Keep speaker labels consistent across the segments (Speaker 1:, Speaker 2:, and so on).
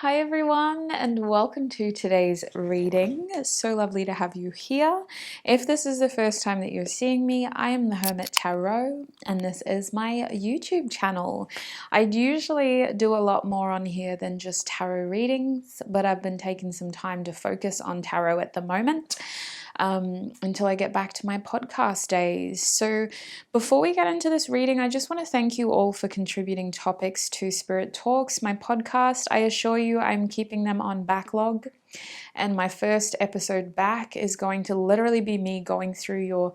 Speaker 1: Hi everyone, and welcome to today's reading. It's so lovely to have you here. If this is the first time that you're seeing me, I am the Hermit Tarot and this is my YouTube channel. I usually do a lot more on here than just tarot readings, but I've been taking some time to focus on tarot at the moment. Until I get back to my podcast days. So before we get into this reading, I just want to thank you all for contributing topics to Spirit Talks, my podcast. I assure you I'm keeping them on backlog. And my first episode back is going to literally be me going through your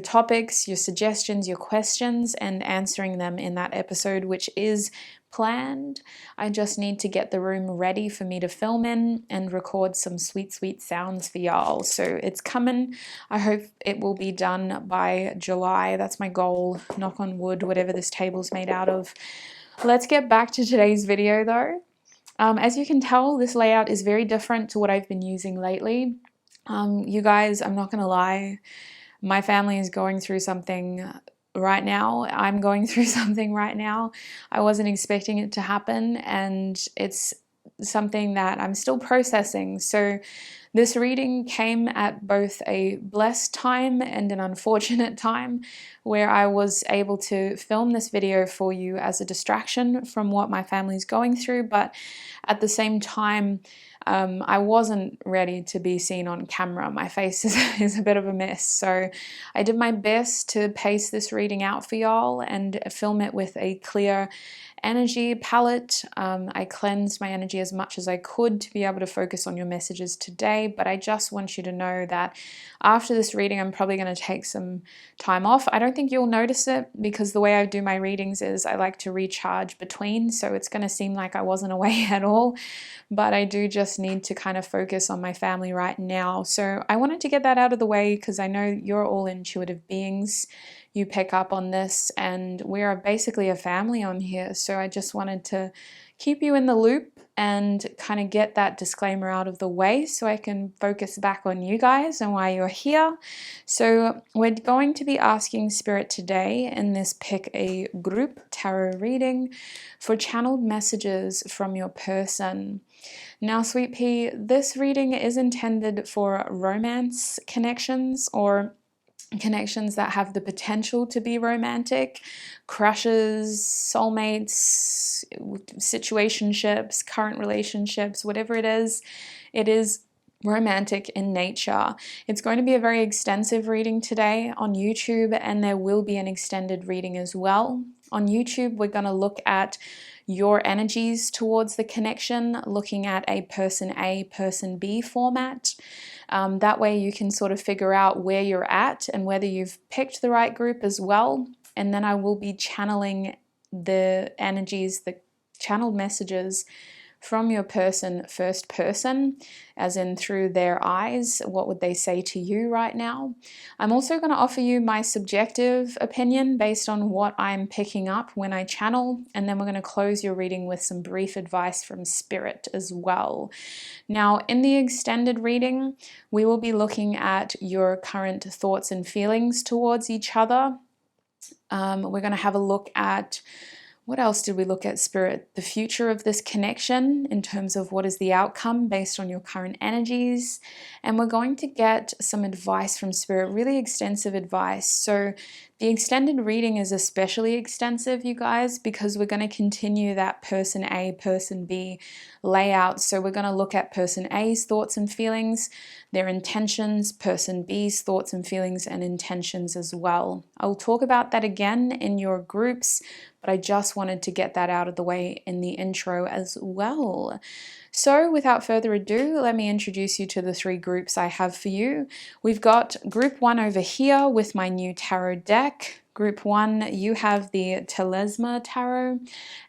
Speaker 1: topics, your suggestions, your questions, and answering them in that episode, which is planned. I just need to get the room ready for me to film in and record some sweet sounds for y'all. So it's coming. I hope it will be done by July. That's my goal. Knock on wood, whatever this table's made out of. Let's get back to today's video though. As you can tell, this layout is very different to what I've been using lately. You guys, I'm not gonna lie, my family is going through something right now. I'm going through something right now. I wasn't expecting it to happen, and it's something that I'm still processing. So this reading came at both a blessed time and an unfortunate time, where I was able to film this video for you as a distraction from what my family's going through, but at the same time, I wasn't ready to be seen on camera. My face is a bit of a mess. So I did my best to pace this reading out for y'all and film it with a clear energy palette. I cleansed my energy as much as I could to be able to focus on your messages today, but I just want you to know that after this reading, I'm probably going to take some time off. I don't think you'll notice it because the way I do my readings is I like to recharge between, so it's going to seem like I wasn't away at all, but I do just need to kind of focus on my family right now. So I wanted to get that out of the way because I know you're all intuitive beings. You pick up on this, and we are basically a family on here. So I just wanted to keep you in the loop and kind of get that disclaimer out of the way so I can focus back on you guys and why you're here. So we're going to be asking Spirit today in this Pick a Group tarot reading for channeled messages from your person. Now, Sweet Pea, this reading is intended for romance connections or connections that have the potential to be romantic, crushes, soulmates, situationships, current relationships, whatever it is romantic in nature. It's going to be a very extensive reading today on YouTube, and there will be an extended reading as well. On YouTube, we're going to look at your energies towards the connection, looking at a person A, person B format. That way you can sort of figure out where you're at and whether you've picked the right group as well. And then I will be channeling the energies, the channeled messages from your person, first person, as in through their eyes. What would they say to you right now? I'm also going to offer you my subjective opinion based on what I'm picking up when I channel, and then we're going to close your reading with some brief advice from Spirit as well. Now, in the extended reading, we will be looking at your current thoughts and feelings towards each other. We're going to have a look at, what else did we look at, Spirit? The future of this connection in terms of what is the outcome based on your current energies. And we're going to get some advice from Spirit, really extensive advice. So the extended reading is especially extensive, you guys, because we're going to continue that person A, person B layout. So we're going to look at person A's thoughts and feelings, their intentions, person B's thoughts and feelings and intentions as well. I'll talk about that again in your groups, but I just wanted to get that out of the way in the intro as well. So without further ado, let me introduce you to the three groups I have for you. We've got group one over here with my new tarot deck. Group one, you have the SayMa tarot,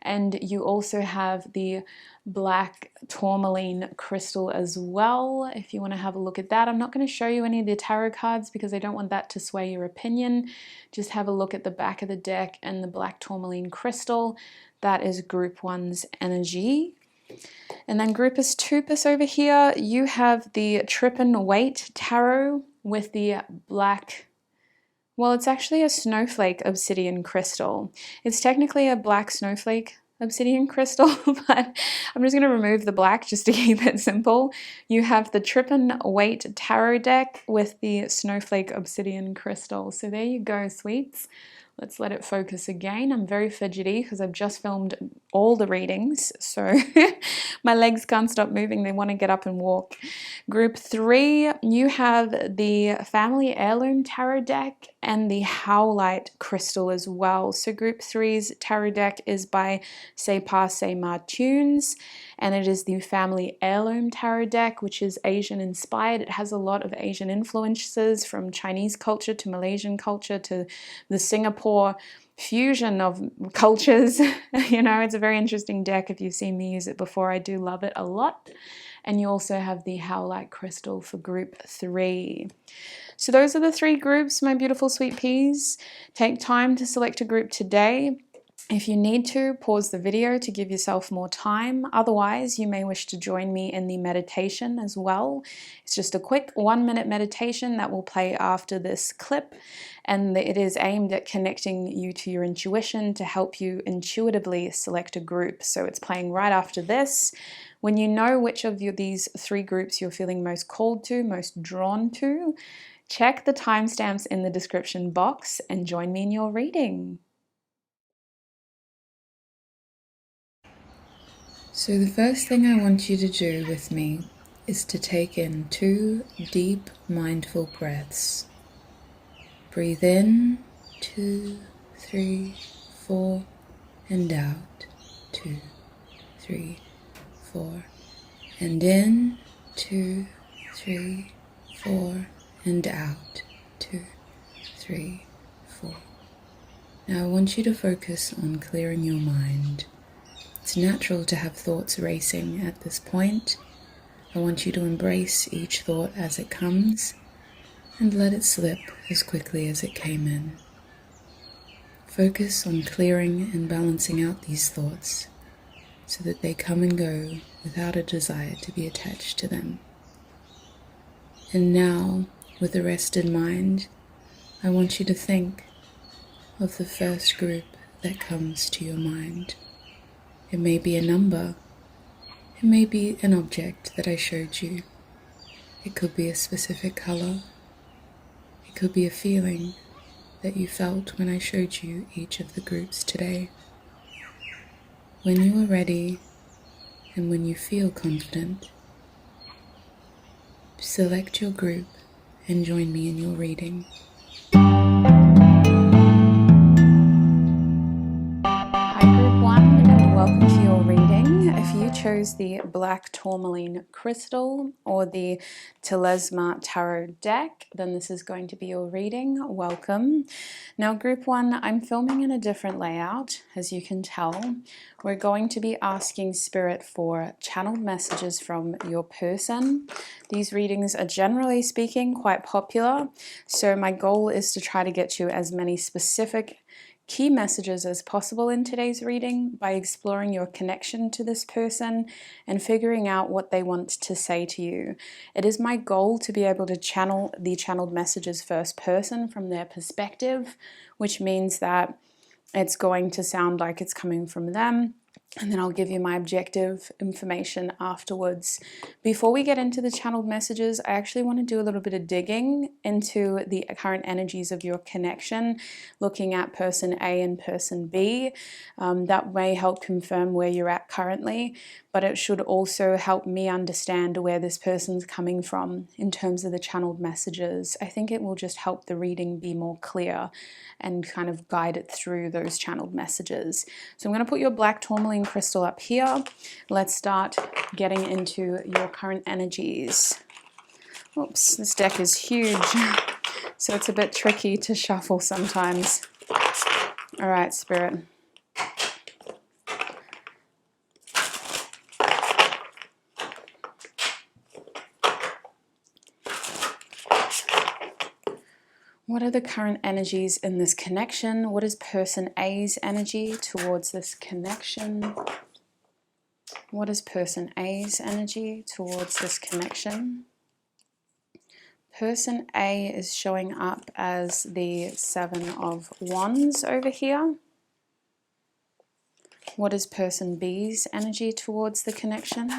Speaker 1: and you also have the black tourmaline crystal as well, if you want to have a look at that. I'm not going to show you any of the tarot cards because I don't want that to sway your opinion. Just have a look at the back of the deck and the black tourmaline crystal. That is group one's energy. And then groupus tupus over here, you have the Trippin Waite tarot with the black, well, it's actually a snowflake obsidian crystal. It's technically a black snowflake obsidian crystal, but I'm just going to remove the black just to keep it simple. You have the Trippin Waite Tarot deck with the Snowflake Obsidian Crystal. So there you go, sweets. Let's let it focus again. I'm very fidgety because I've just filmed all the readings, so my legs can't stop moving. They want to get up and walk. Group 3, you have the Family Heirloom Tarot deck and the Howlite Crystal as well. So Group 3's tarot deck is by SayPa, SayMa, Toons, and it is the Family Heirloom Tarot deck, which is Asian inspired. It has a lot of Asian influences from Chinese culture to Malaysian culture to the Singapore fusion of cultures. You know, it's a very interesting deck. If you've seen me use it before, I do love it a lot. And you also have the Howlite Crystal for Group 3. So those are the 3 groups, my beautiful sweet peas. Take time to select a group today. If you need to, pause the video to give yourself more time. Otherwise, you may wish to join me in the meditation as well. It's just a quick 1-minute meditation that will play after this clip, and it is aimed at connecting you to your intuition to help you intuitively select a group. So it's playing right after this. When you know which of these 3 groups you're feeling most called to, most drawn to, check the timestamps in the description box and join me in your reading. So the first thing I want you to do with me is to take in 2 deep, mindful breaths. Breathe in, 2, 3, 4, and out, 2, 3, 4, and in, 2, 3, 4, and out, 2, 3, 4. Now I want you to focus on clearing your mind. It's natural to have thoughts racing at this point. I want you to embrace each thought as it comes and let it slip as quickly as it came in. Focus on clearing and balancing out these thoughts so that they come and go without a desire to be attached to them. And now, with a rested mind, I want you to think of the first group that comes to your mind. It may be a number, it may be an object that I showed you. It could be a specific color, it could be a feeling that you felt when I showed you each of the groups today. When you are ready and when you feel confident, select your group and join me in your reading. Hi Group 1 and welcome to your reading. If you chose the Black Tourmaline Crystal or the Telesma Tarot deck, then this is going to be your reading. Welcome. Now Group 1, I'm filming in a different layout, as you can tell. We're going to be asking Spirit for channeled messages from your person. These readings are generally speaking quite popular, so my goal is to try to get you as many specific key messages as possible in today's reading by exploring your connection to this person and figuring out what they want to say to you. It is my goal to be able to channel the channeled messages first person from their perspective, which means that it's going to sound like it's coming from them, and then I'll give you my objective information afterwards. Before we get into the channeled messages, I actually want to do a little bit of digging into the current energies of your connection, looking at person A and person B. That may help confirm where you're at currently, but it should also help me understand where this person's coming from in terms of the channeled messages. I think it will just help the reading be more clear and kind of guide it through those channeled messages. So I'm going to put your Black Tourmaline Crystal up here. Let's start getting into your current energies. Oops, this deck is huge, so it's a bit tricky to shuffle sometimes. All right, Spirit. What are the current energies in this connection? What is person A's energy towards this connection? What is person A's energy towards this connection? Person A is showing up as the 7 of Wands over here. What is person B's energy towards the connection?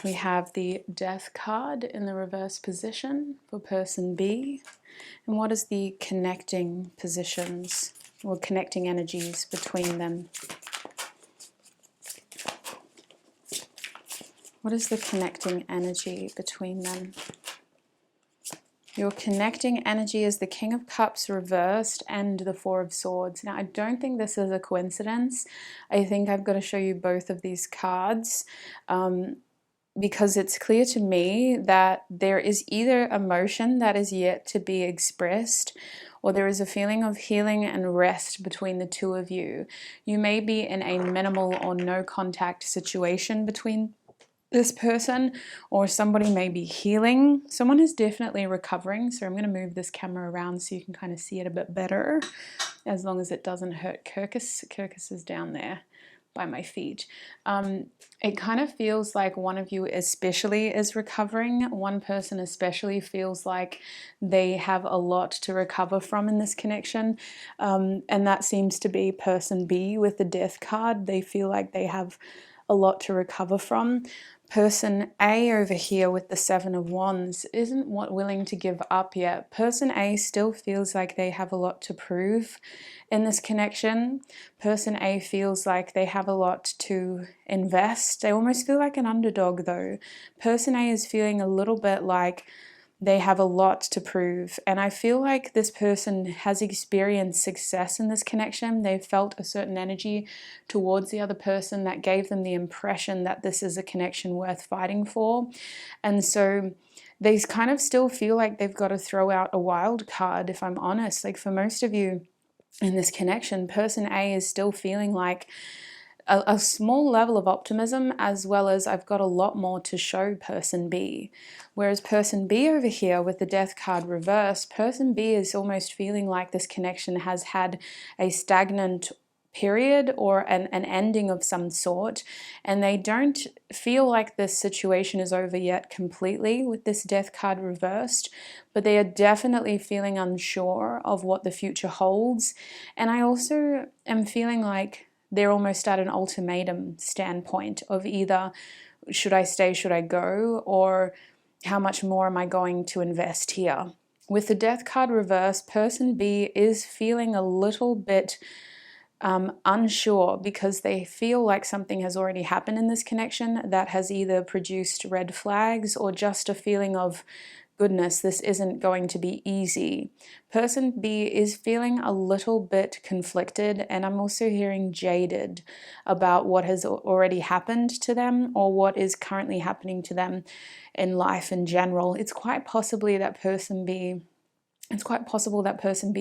Speaker 1: We have the Death card in the reverse position for person B. And what is the connecting positions or connecting energies between them? What is the connecting energy between them? Your connecting energy is the King of Cups reversed and the Four of Swords. Now, I don't think this is a coincidence. I think I've got to show you both of these cards because it's clear to me that there is either emotion that is yet to be expressed, or there is a feeling of healing and rest between the two of you. You may be in a minimal or no contact situation between this person, or somebody may be healing. Someone is definitely recovering, so I'm going to move this camera around so you can kind of see it a bit better, as long as it doesn't hurt Kirkus. Kirkus is down there by my feet. It kind of feels like one of you especially is recovering. One person especially feels like they have a lot to recover from in this connection, and that seems to be person B with the Death card. They feel like they have a lot to recover from. Person A over here with the Seven of Wands isn't willing to give up yet. Person A still feels like they have a lot to prove in this connection. Person A feels like they have a lot to invest. They almost feel like an underdog though. Person A is feeling a little bit like they have a lot to prove, and I feel like this person has experienced success in this connection. They've felt a certain energy towards the other person that gave them the impression that this is a connection worth fighting for, and so they kind of still feel like they've got to throw out a wild card, if I'm honest. Like for most of you in this connection, person A is still feeling like a small level of optimism, as well as I've got a lot more to show person B. Whereas person B over here with the Death card reversed, person B is almost feeling like this connection has had a stagnant period or an ending of some sort, and they don't feel like this situation is over yet completely with this Death card reversed, but they are definitely feeling unsure of what the future holds. And I also am feeling like they're almost at an ultimatum standpoint of either should I stay, should I go, or how much more am I going to invest here? With the Death card reversed, person B is feeling a little bit unsure because they feel like something has already happened in this connection that has either produced red flags or just a feeling of goodness, this isn't going to be easy. Person B is feeling a little bit conflicted, and I'm also hearing jaded about what has already happened to them or what is currently happening to them in life in general. It's quite possible that person B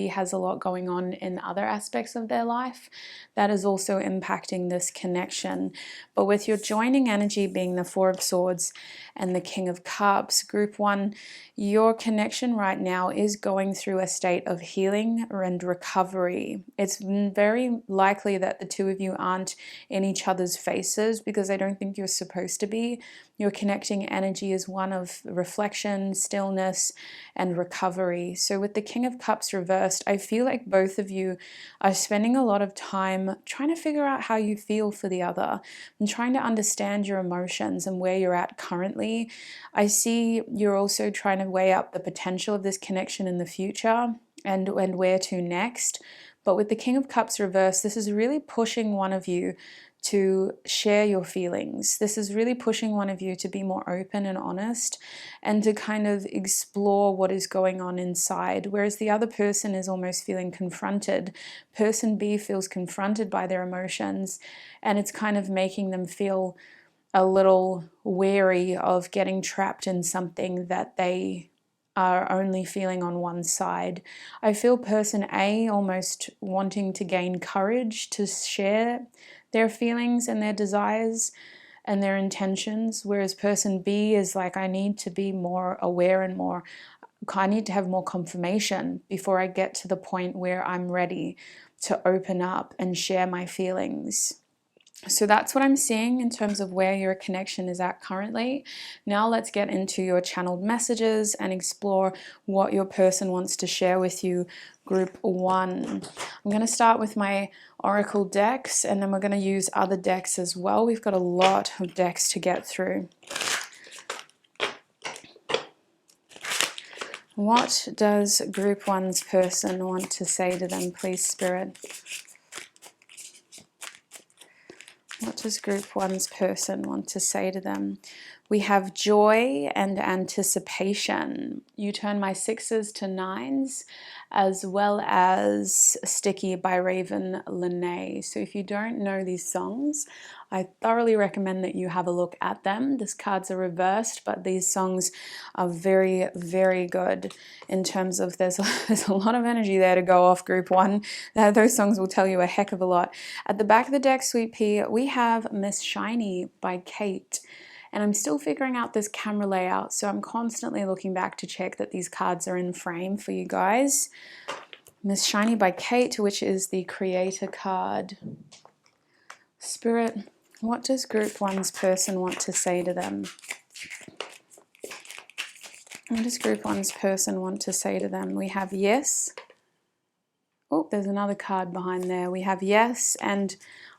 Speaker 1: has a lot going on in other aspects of their life that is also impacting this connection. But with your joining energy being the Four of Swords and the King of Cups, group one, your connection right now is going through a state of healing and recovery. It's very likely that the two of you aren't in each other's faces because I don't think you're supposed to be. Your connecting energy is one of reflection, stillness, and recovery. So with the King of Cups reversed, I feel like both of you are spending a lot of time trying to figure out how you feel for the other and trying to understand your emotions and where you're at currently. I see you're also trying to weigh up the potential of this connection in the future and where to next. But with the King of Cups reversed, this is really pushing one of you to share your feelings. This is really pushing one of you to be more open and honest and to kind of explore what is going on inside, whereas the other person is almost feeling confronted. Person B feels confronted by their emotions, and it's kind of making them feel a little wary of getting trapped in something that they are only feeling on one side. I feel person A almost wanting to gain courage to share their feelings and their desires and their intentions, whereas person B is like, I need to be more aware and I need to have more confirmation before I get to the point where I'm ready to open up and share my feelings. So that's what I'm seeing in terms of where your connection is at currently. Now let's get into your channeled messages and explore what your person wants to share with you. Group one. I'm going to start with my oracle decks, and then we're going to use other decks as well. We've got a lot of decks to get through. What does group 1's person want to say to them, please, Spirit? What does group 1's person want to say to them? We have joy and anticipation. You turn my 6s to 9s, as well as Sticky by Raven Lene. So if you don't know these songs, I thoroughly recommend that you have a look at them. These cards are reversed, but these songs are very, very good in terms of there's a lot of energy there to go off group 1. Those songs will tell you a heck of a lot. At the back of the deck, Sweet Pea, we have Miss Shiny by Kate. And I'm still figuring out this camera layout, so I'm constantly looking back to check that these cards are in frame for you guys. Miss Shiny by Kate, which is the creator card. Spirit, what does group 1's person want to say to them? What does group 1's person want to say to them? We have yes. Oh, there's another card behind there. We have yes, and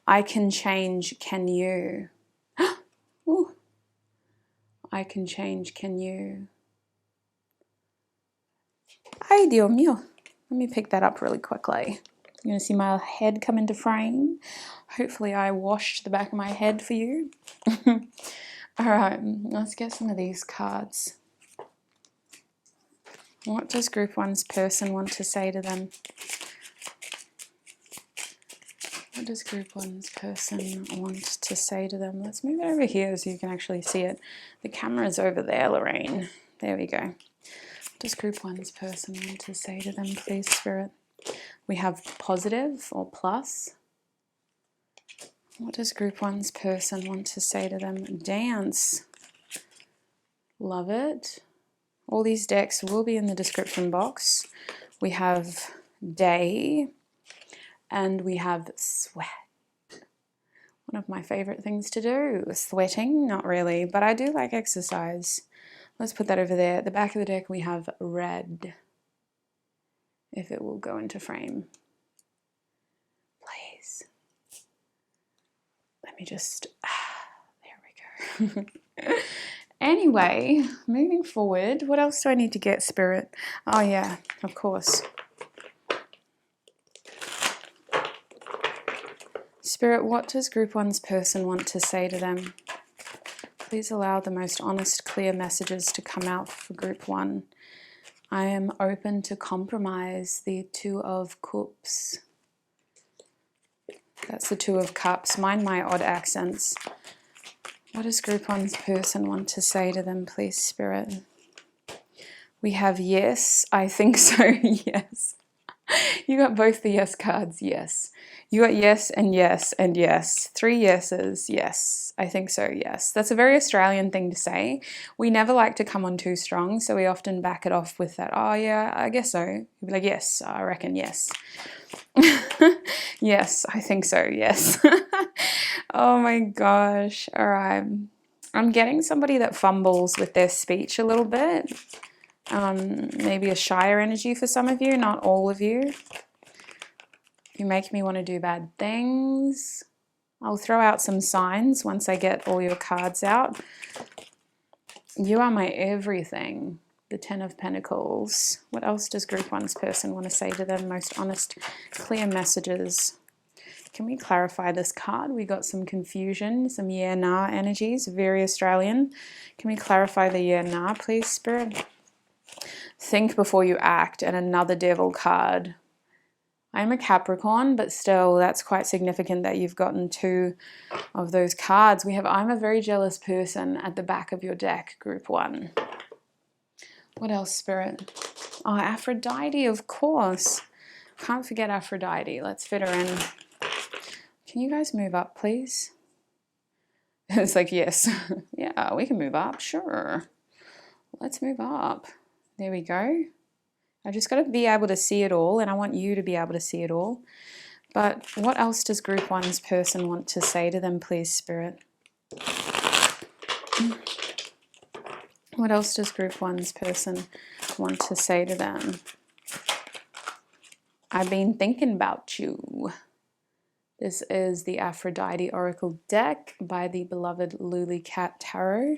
Speaker 1: I can change, can you? Ooh. I can change, can you? Ay, Dios mío. Let me pick that up really quickly. You're going to see my head come into frame. Hopefully I washed the back of my head for you. All right, let's get some of these cards. What does group 1's person want to say to them? What does group 1's person want to say to them? Let's move it over here so you can actually see it. The camera's over there, Lorraine. There we go. What does group 1's person want to say to them, please, Spirit? We have positive or plus. What does group 1's person want to say to them? Dance. Love it. All these decks will be in the description box. We have day. And we have sweat. One of my favorite things to do. Sweating, not really, but I do like exercise. Let's put that over there. At the back of the deck we have red. If it will go into frame. Please. Let me just, there we go. Anyway, moving forward, what else do I need to get, Spirit? Oh yeah, of course. Spirit, what does group 1's person want to say to them? Please allow the most honest, clear messages to come out for group 1. I am open to compromise. The 2 of Cups. That's the 2 of Cups. Mind my odd accents. What does group 1's person want to say to them, please, Spirit? We have yes, I think so, yes. You got both the yes cards, yes. You got yes and yes and yes. 3 yeses, yes. I think so, yes. That's a very Australian thing to say. We never like to come on too strong, so we often back it off with that, oh yeah, I guess so. You'd be like, yes, I reckon, yes. Yes, I think so, yes. Oh my gosh, all right. I'm getting somebody that fumbles with their speech a little bit. Maybe a shyer energy for some of you, not all of you. You make me want to do bad things. I'll throw out some signs once I get all your cards out. You are my everything. The 10 of Pentacles. What else does group 1's person want to say to them? Most honest, clear messages. Can we clarify this card? We got some confusion, some yeah, nah energies, very Australian. Can we clarify the yeah, nah, please, Spirit? Think before you act, and another devil card. I'm a Capricorn, but still that's quite significant that you've gotten 2 of those cards. We have I'm a very jealous person at the back of your deck, group 1. What else, Spirit? Oh, Aphrodite, of course. Can't forget Aphrodite. Let's fit her in. Can you guys move up, please? It's like, yes. Yeah, we can move up, sure. Let's move up. There we go. I just got to be able to see it all, and I want you to be able to see it all. But what else does group 1's person want to say to them, please, Spirit? What else does group 1's person want to say to them? I've been thinking about you. This is the Aphrodite Oracle deck by the beloved Lulicat Tarot.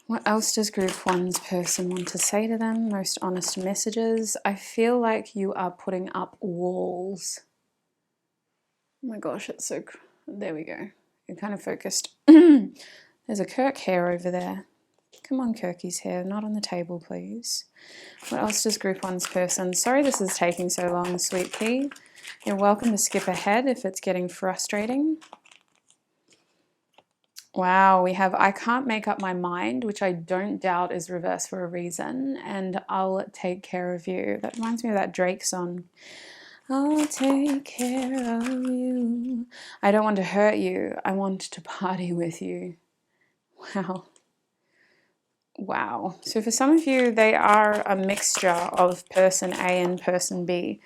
Speaker 1: What else does Group 1's person want to say to them? Most honest messages. I feel like you are putting up walls. Oh my gosh, it's so... There we go. You're kind of focused. There's a Kirk hair over there. Come on, Kirky's hair. Not on the table, please. What else does Group 1's person... Sorry this is taking so long, Sweet Pea. You're welcome to skip ahead if it's getting frustrating. Wow, we have I can't make up my mind, which I don't doubt is reversed for a reason, and I'll take care of you. That reminds me of that Drake song. I'll take care of you. I don't want to hurt you. I want to party with you. Wow. Wow. So for some of you, they are a mixture of person A and person B.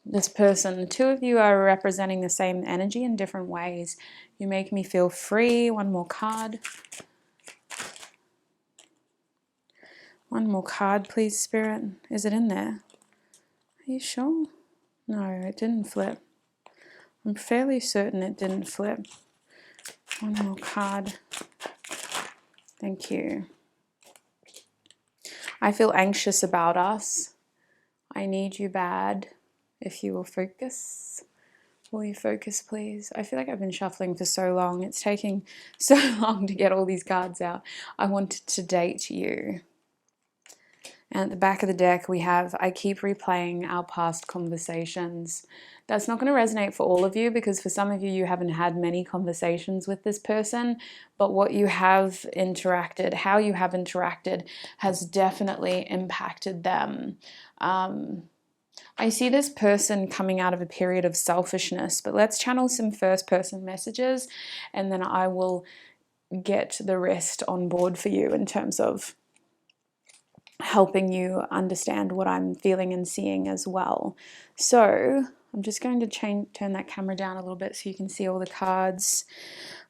Speaker 1: This person, the two of you are representing the same energy in different ways. You make me feel free. One more card. One more card, please, Spirit. Is it in there? Are you sure? No, it didn't flip. I'm fairly certain it didn't flip. One more card. Thank you. I feel anxious about us. I need you bad. If you will focus. Will you focus, please? I feel like I've been shuffling for so long. It's taking so long to get all these cards out. I wanted to date you. And at the back of the deck, we have, I keep replaying our past conversations. That's not going to resonate for all of you because for some of you, you haven't had many conversations with this person, but what you have interacted, how you have interacted has definitely impacted them. I see this person coming out of a period of selfishness, but let's channel some first person messages and then I will get the rest on board for you in terms of helping you understand what I'm feeling and seeing as well. So I'm just going to turn that camera down a little bit so you can see all the cards.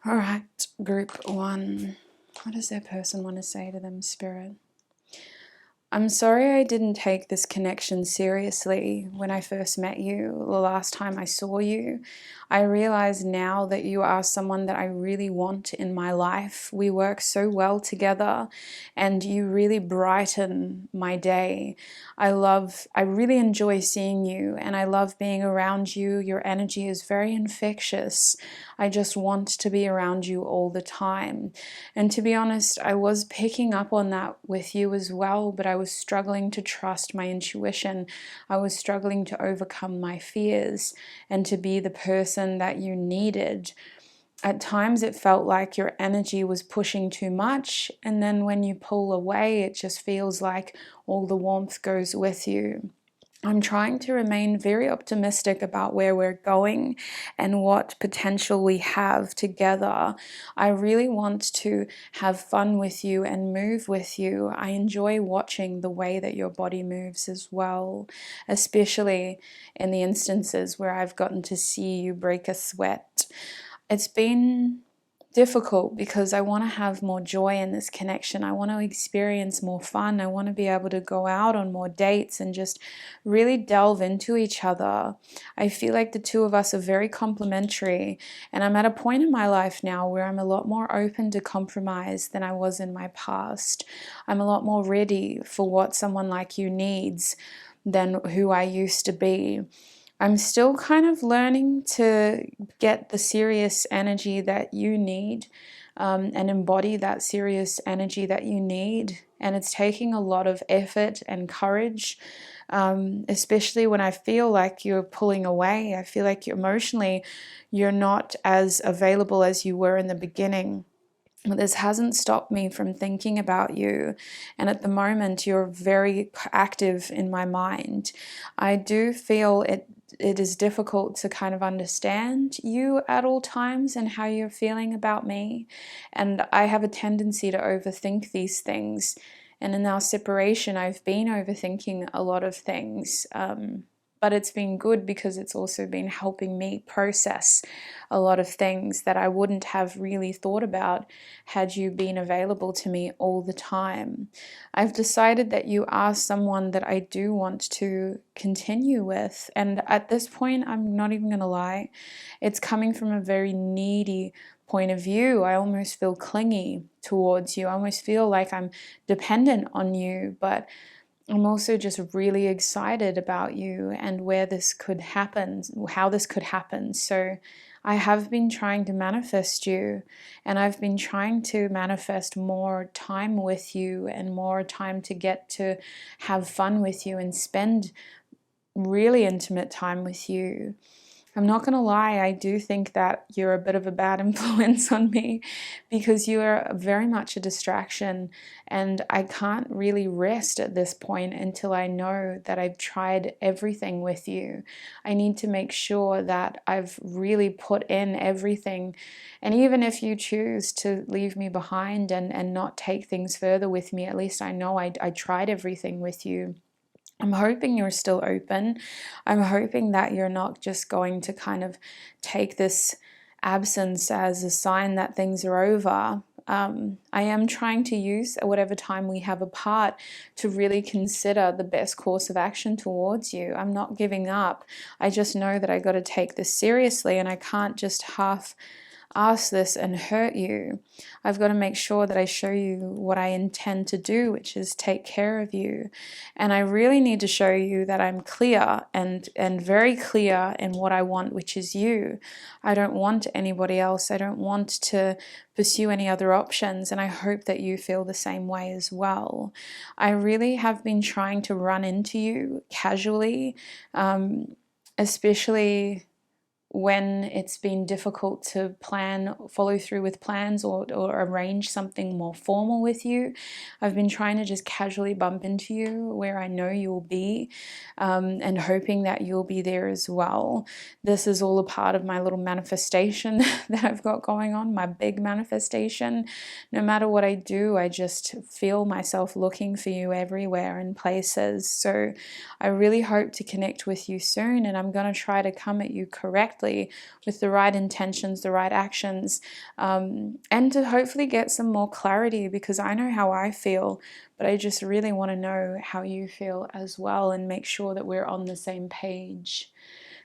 Speaker 1: All right, Group 1. What does their person want to say to them, Spirit? I'm sorry I didn't take this connection seriously when I first met you, the last time I saw you. I realize now that you are someone that I really want in my life. We work so well together and you really brighten my day. I really enjoy seeing you and I love being around you. Your energy is very infectious. I just want to be around you all the time. And to be honest, I was picking up on that with you as well, but I was struggling to trust my intuition. I was struggling to overcome my fears and to be the person that you needed. At times it felt like your energy was pushing too much, and then when you pull away, it just feels like all the warmth goes with you. I'm trying to remain very optimistic about where we're going and what potential we have together. I really want to have fun with you and move with you. I enjoy watching the way that your body moves as well, especially in the instances where I've gotten to see you break a sweat. It's been difficult because I want to have more joy in this connection. I want to experience more fun. I want to be able to go out on more dates and just really delve into each other. I feel like the two of us are very complementary, and I'm at a point in my life now where I'm a lot more open to compromise than I was in my past. I'm a lot more ready for what someone like you needs than who I used to be. I'm still kind of learning to get the serious energy that you need and embody that serious energy that you need. And it's taking a lot of effort and courage, especially when I feel like you're pulling away. I feel like emotionally you're not as available as you were in the beginning. But this hasn't stopped me from thinking about you. And at the moment, you're very active in my mind. I do feel it is difficult to kind of understand you at all times and how you're feeling about me. And I have a tendency to overthink these things. And in our separation, I've been overthinking a lot of things. But it's been good because it's also been helping me process a lot of things that I wouldn't have really thought about had you been available to me all the time. I've decided that you are someone that I do want to continue with. And at this point, I'm not even going to lie, it's coming from a very needy point of view. I almost feel clingy towards you. I almost feel like I'm dependent on you, but I'm also just really excited about you and where this could happen, how this could happen. So I have been trying to manifest you, and I've been trying to manifest more time with you and more time to get to have fun with you and spend really intimate time with you. I'm not going to lie, I do think that you're a bit of a bad influence on me because you are very much a distraction, and I can't really rest at this point until I know that I've tried everything with you. I need to make sure that I've really put in everything, and even if you choose to leave me behind and not take things further with me, at least I know I tried everything with you. I'm hoping you're still open. I'm hoping that you're not just going to kind of take this absence as a sign that things are over. I am trying to use whatever time we have apart to really consider the best course of action towards you. I'm not giving up. I just know that I got to take this seriously, and I can't just half ask this and hurt you. I've got to make sure that I show you what I intend to do, which is take care of you. And I really need to show you that I'm clear and very clear in what I want, which is you. I don't want anybody else. I don't want to pursue any other options, and I hope that you feel the same way as well. I really have been trying to run into you casually, especially when it's been difficult to follow through with plans or arrange something more formal with you. I've been trying to just casually bump into you where I know you'll be, and hoping that you'll be there as well. This is all a part of my little manifestation that I've got going on, my big manifestation. No matter what I do, I just feel myself looking for you everywhere and places. So I really hope to connect with you soon, and I'm going to try to come at you correctly with the right intentions, the right actions, and to hopefully get some more clarity, because I know how I feel, but I just really want to know how you feel as well and make sure that we're on the same page.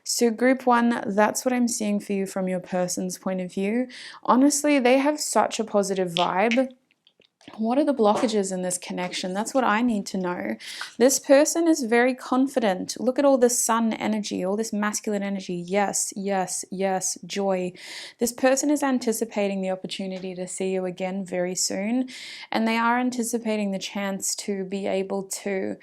Speaker 1: So group one, that's what I'm seeing for you from your person's point of view. Honestly, they have such a positive vibe. What are the blockages in this connection? That's what I need to know. This person is very confident. Look at all this sun energy, all this masculine energy. Yes, yes, yes, joy. This person is anticipating the opportunity to see you again very soon, and they are anticipating the chance to be able to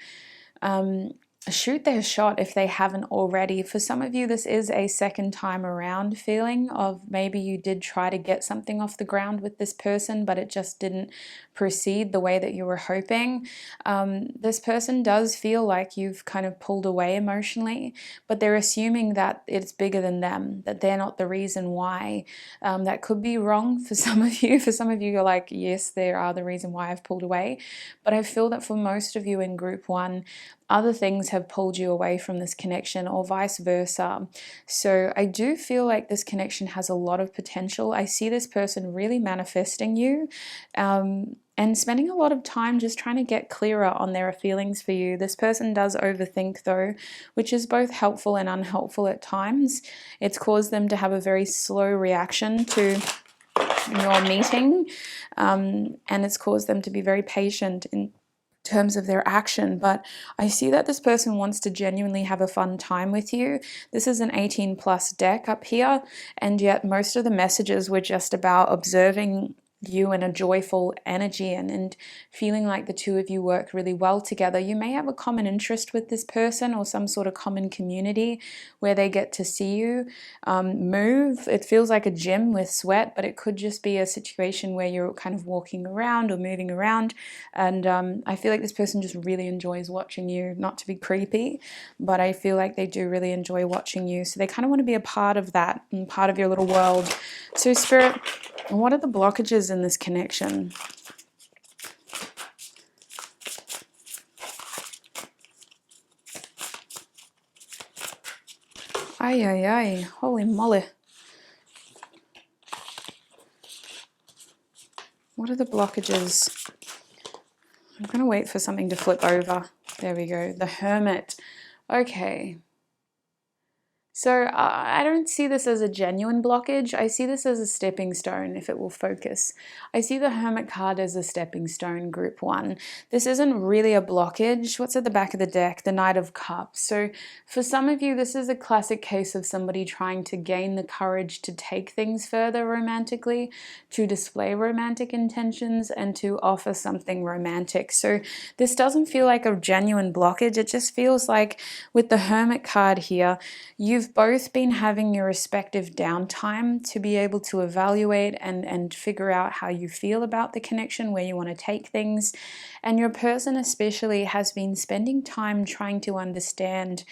Speaker 1: shoot their shot if they haven't already. For some of you, this is a second time around feeling of maybe you did try to get something off the ground with this person, but it just didn't proceed the way that you were hoping. This person does feel like you've kind of pulled away emotionally, but they're assuming that it's bigger than them, that they're not the reason why. That could be wrong for some of you. For some of you, you're like, yes, they are the reason why I've pulled away. But I feel that for most of you in group one, other things have pulled you away from this connection, or vice versa. So I do feel like this connection has a lot of potential. I see this person really manifesting you, and spending a lot of time just trying to get clearer on their feelings for you. This person does overthink though, which is both helpful and unhelpful at times. It's caused them to have a very slow reaction to your meeting, and it's caused them to be very patient in terms of their action. But I see that this person wants to genuinely have a fun time with you. This is an 18+ deck up here, and yet most of the messages were just about observing you in a joyful energy and feeling like the two of you work really well together. You may have a common interest with this person or some sort of common community where they get to see you move. It feels like a gym with sweat, but it could just be a situation where you're kind of walking around or moving around, and I feel like this person just really enjoys watching you. Not to be creepy, but I feel like they do really enjoy watching you, so they kind of want to be a part of that and part of your little world. So Spirit, what are the blockages in this connection? Ay, ay, ay. Holy moly. What are the blockages? I'm going to wait for something to flip over. There we go. The Hermit. Okay. So I don't see this as a genuine blockage. I see this as a stepping stone if it will focus. I see the Hermit card as a stepping stone, group 1. This isn't really a blockage. What's at the back of the deck? The Knight of Cups. So for some of you, this is a classic case of somebody trying to gain the courage to take things further romantically, to display romantic intentions, and to offer something romantic. So this doesn't feel like a genuine blockage. It just feels like with the Hermit card here, you've both been having your respective downtime to be able to evaluate and figure out how you feel about the connection, where you want to take things. And your person especially has been spending time trying to understand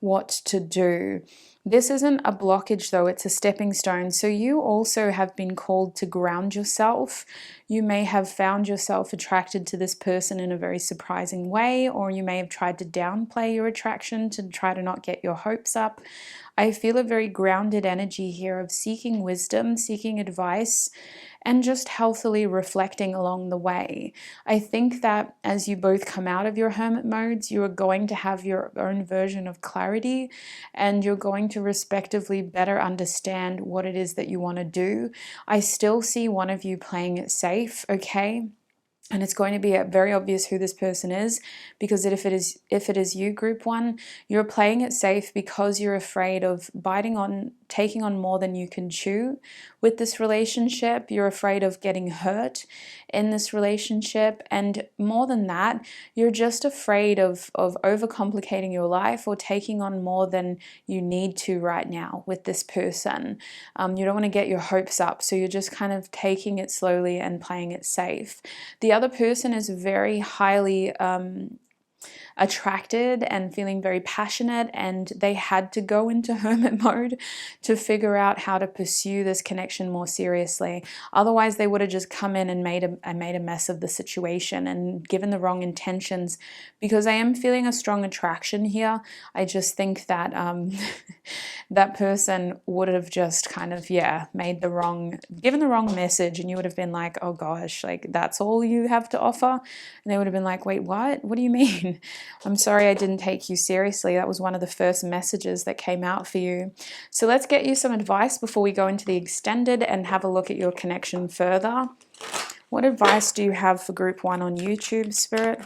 Speaker 1: what to do. This isn't a blockage though, it's a stepping stone. So you also have been called to ground yourself. You may have found yourself attracted to this person in a very surprising way, or you may have tried to downplay your attraction to try to not get your hopes up. I feel a very grounded energy here of seeking wisdom, seeking advice, and just healthily reflecting along the way. I think that as you both come out of your hermit modes, you are going to have your own version of clarity, and you're going to respectively better understand what it is that you want to do. I still see one of you playing it safe, okay? And it's going to be very obvious who this person is, because if it is you, group 1, you're playing it safe because you're afraid of taking on more than you can chew with this relationship. You're afraid of getting hurt in this relationship, and more than that, you're just afraid of overcomplicating your life or taking on more than you need to right now with this person. You don't want to get your hopes up, so you're just kind of taking it slowly and playing it safe. The other person is very highly attracted and feeling very passionate, and they had to go into hermit mode to figure out how to pursue this connection more seriously. Otherwise, they would have just come in and made a mess of the situation and given the wrong intentions. Because I am feeling a strong attraction here, I just think that that person would have just kind of given the wrong message, and you would have been like, oh gosh, like that's all you have to offer. And they would have been like, wait, what do you mean? I'm sorry I didn't take you seriously. That was one of the first messages that came out for you. So let's get you some advice before we go into the extended and have a look at your connection further. What advice do you have for group 1 on YouTube, Spirit?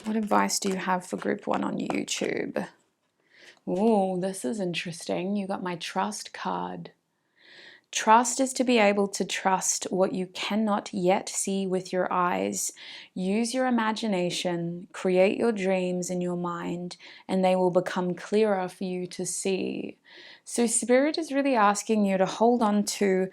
Speaker 1: What advice do you have for group 1 on YouTube? Oh, this is interesting. You got my trust card. Trust is to be able to trust what you cannot yet see with your eyes. Use your imagination, create your dreams in your mind, and they will become clearer for you to see. So Spirit is really asking you to hold on to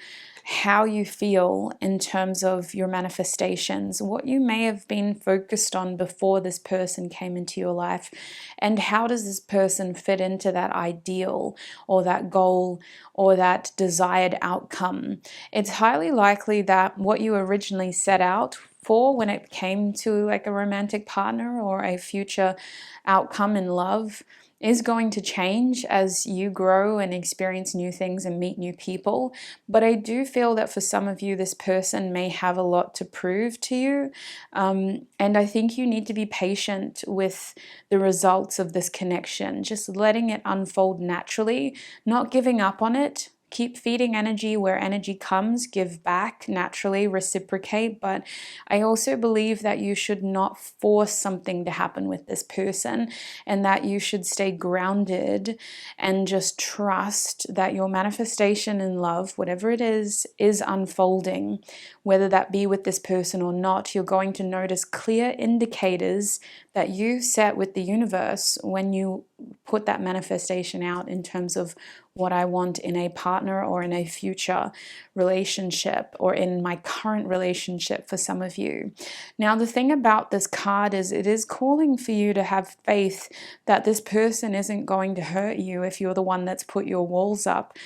Speaker 1: how you feel in terms of your manifestations, what you may have been focused on before this person came into your life, and how does this person fit into that ideal or that goal or that desired outcome. It's highly likely that what you originally set out for when it came to like a romantic partner or a future outcome in love is going to change as you grow and experience new things and meet new people. But I do feel that for some of you, this person may have a lot to prove to you. And I think you need to be patient with the results of this connection, just letting it unfold naturally, not giving up on it. Keep feeding energy where energy comes, give back naturally, reciprocate. But I also believe that you should not force something to happen with this person, and that you should stay grounded and just trust that your manifestation in love, whatever it is unfolding. Whether that be with this person or not, you're going to notice clear indicators that you set with the universe when you put that manifestation out in terms of what I want in a partner or in a future relationship or in my current relationship for some of you. Now, the thing about this card is it is calling for you to have faith that this person isn't going to hurt you if you're the one that's put your walls up.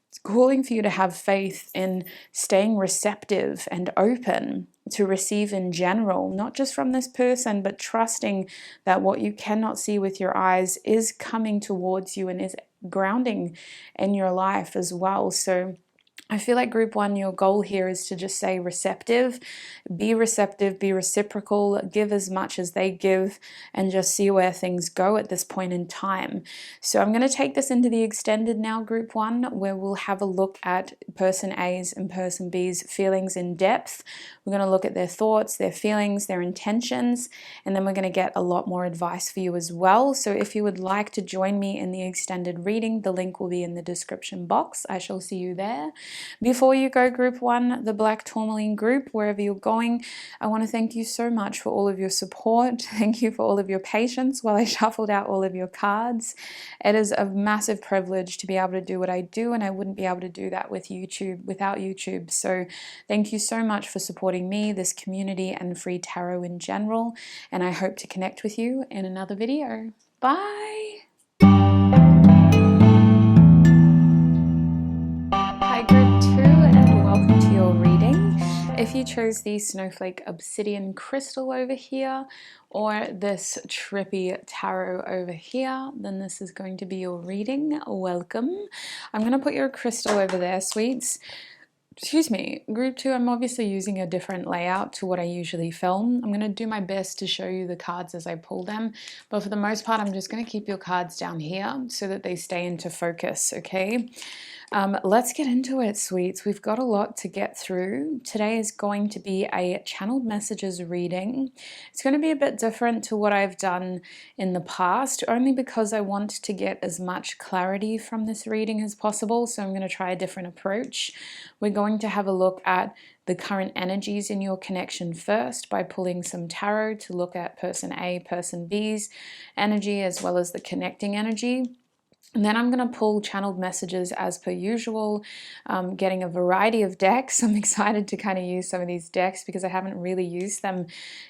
Speaker 1: It's calling for you to have faith in staying receptive and open to receive in general, not just from this person, but trusting that what you cannot see with your eyes is coming towards you and is grounding in your life as well. So I feel like group one, your goal here is to just say receptive, be reciprocal, give as much as they give, and just see where things go at this point in time. So I'm going to take this into the extended now, group one, where we'll have a look at person A's and person B's feelings in depth. We're going to look at their thoughts, their feelings, their intentions, and then we're going to get a lot more advice for you as well. So if you would like to join me in the extended reading, the link will be in the description box. I shall see you there. Before you go, group one, the Black Tourmaline group, wherever you're going, I want to thank you so much for all of your support. Thank you for all of your patience while I shuffled out all of your cards. It is a massive privilege to be able to do what I do, and I wouldn't be able to do that with YouTube, without YouTube. So thank you so much for supporting me, this community, and free tarot in general. And I hope to connect with you in another video. Bye. Hi group 2 and welcome to your reading. If you chose the Snowflake Obsidian Crystal over here or this Trippy Tarot over here, then this is going to be your reading. Welcome. I'm going to put your crystal over there, sweets. Excuse me, group 2, I'm obviously using a different layout to what I usually film. I'm going to do my best to show you the cards as I pull them, but for the most part I'm just going to keep your cards down here so that they stay into focus, okay? Let's get into it, sweets. We've got a lot to get through. Today is going to be a channeled messages reading. It's going to be a bit different to what I've done in the past, only because I want to get as much clarity from this reading as possible, so I'm going to try a different approach. We're going to have a look at the current energies in your connection first by pulling some tarot to look at person A, person B's energy, as well as the connecting energy. And then I'm going to pull channeled messages as per usual, getting a variety of decks. I'm excited to kind of use some of these decks because I haven't really used them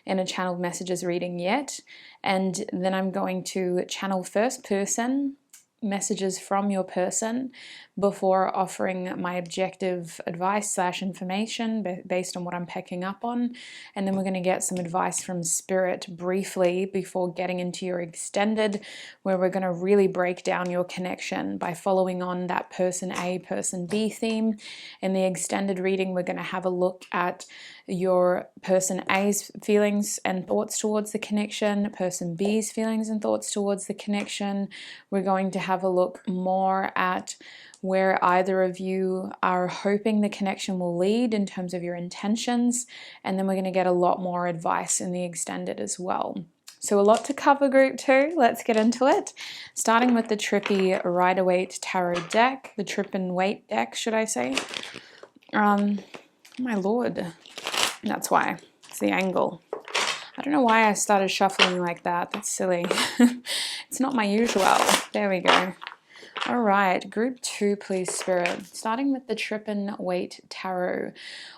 Speaker 1: in a channeled messages reading yet. And then I'm going to channel first person messages from your person before offering my objective advice / information based on what I'm picking up on. And then we're going to get some advice from spirit briefly before getting into your extended, where we're going to really break down your connection by following on that person A, person B theme. In the extended reading, we're going to have a look at your person A's feelings and thoughts towards the connection, person B's feelings and thoughts towards the connection. We're going to have a look more at where either of you are hoping the connection will lead in terms of your intentions, and then we're going to get a lot more advice in the extended as well. So a lot to cover, group 2. Let's get into it. Starting with the Trippy Waite Tarot deck, the Trippin Waite deck, should I say. My lord, that's why. It's the angle. I don't know why I started shuffling like that. That's silly. It's not my usual. There we go. All right, group 2, please, spirit. Starting with the Trippin Waite Tarot.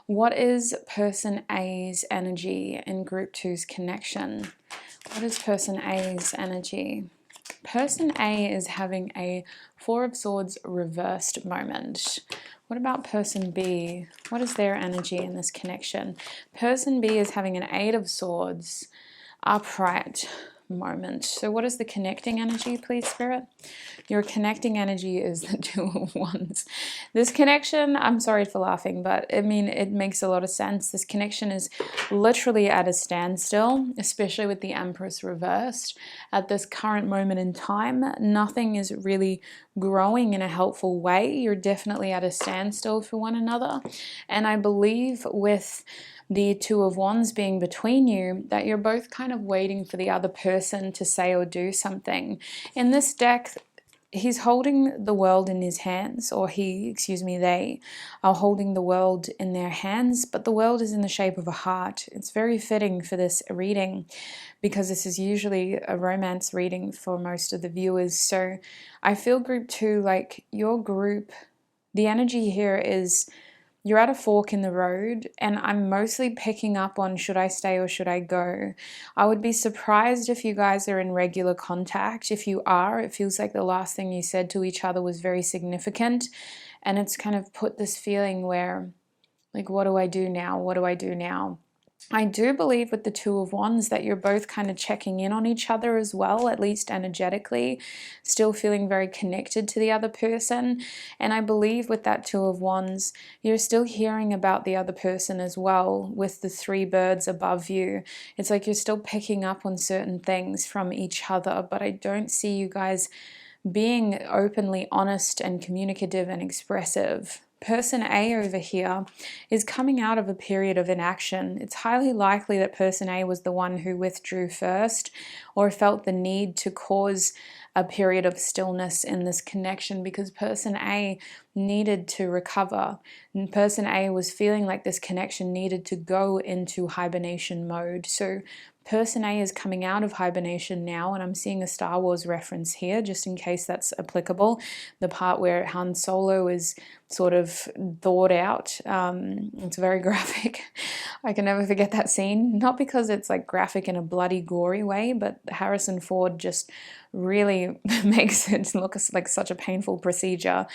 Speaker 1: What is person A's energy in group 2's connection? What is person A's energy? Person A is having a Four of Swords reversed moment. What about person B? What is their energy in this connection? Person B is having an Eight of Swords upright moment. So what is the connecting energy, please, spirit? Your connecting energy is the Two of Wands. This connection, I'm sorry for laughing, but I mean, it makes a lot of sense. This connection is literally at a standstill, especially with the Empress reversed. At this current moment in time, nothing is really growing in a helpful way. You're definitely at a standstill for one another. And I believe with the Two of Wands being between you, that you're both kind of waiting for the other person to say or do something. In this deck, he's holding the world in his hands, or they are holding the world in their hands, but the world is in the shape of a heart. It's very fitting for this reading because this is usually a romance reading for most of the viewers. So I feel group 2, like your group, the energy here is you're at a fork in the road, and I'm mostly picking up on should I stay or should I go. I would be surprised if you guys are in regular contact. If you are, it feels like the last thing you said to each other was very significant, And it's kind of put this feeling where, like, what do I do now? What do I do now? I do believe with the Two of Wands that you're both kind of checking in on each other as well, at least energetically, still feeling very connected to the other person. And I believe with that Two of Wands, you're still hearing about the other person as well with the three birds above you. It's like you're still picking up on certain things from each other, but I don't see you guys being openly honest and communicative and expressive. Person A over here is coming out of a period of inaction. It's highly likely that person A was the one who withdrew first or felt the need to cause a period of stillness in this connection because person A needed to recover. And person A was feeling like this connection needed to go into hibernation mode. So person A is coming out of hibernation now, and I'm seeing a Star Wars reference here, just in case that's applicable. The part where Han Solo is sort of thawed out. It's very graphic. I can never forget that scene. Not because it's like graphic in a bloody, gory way, but Harrison Ford just really makes it look like such a painful procedure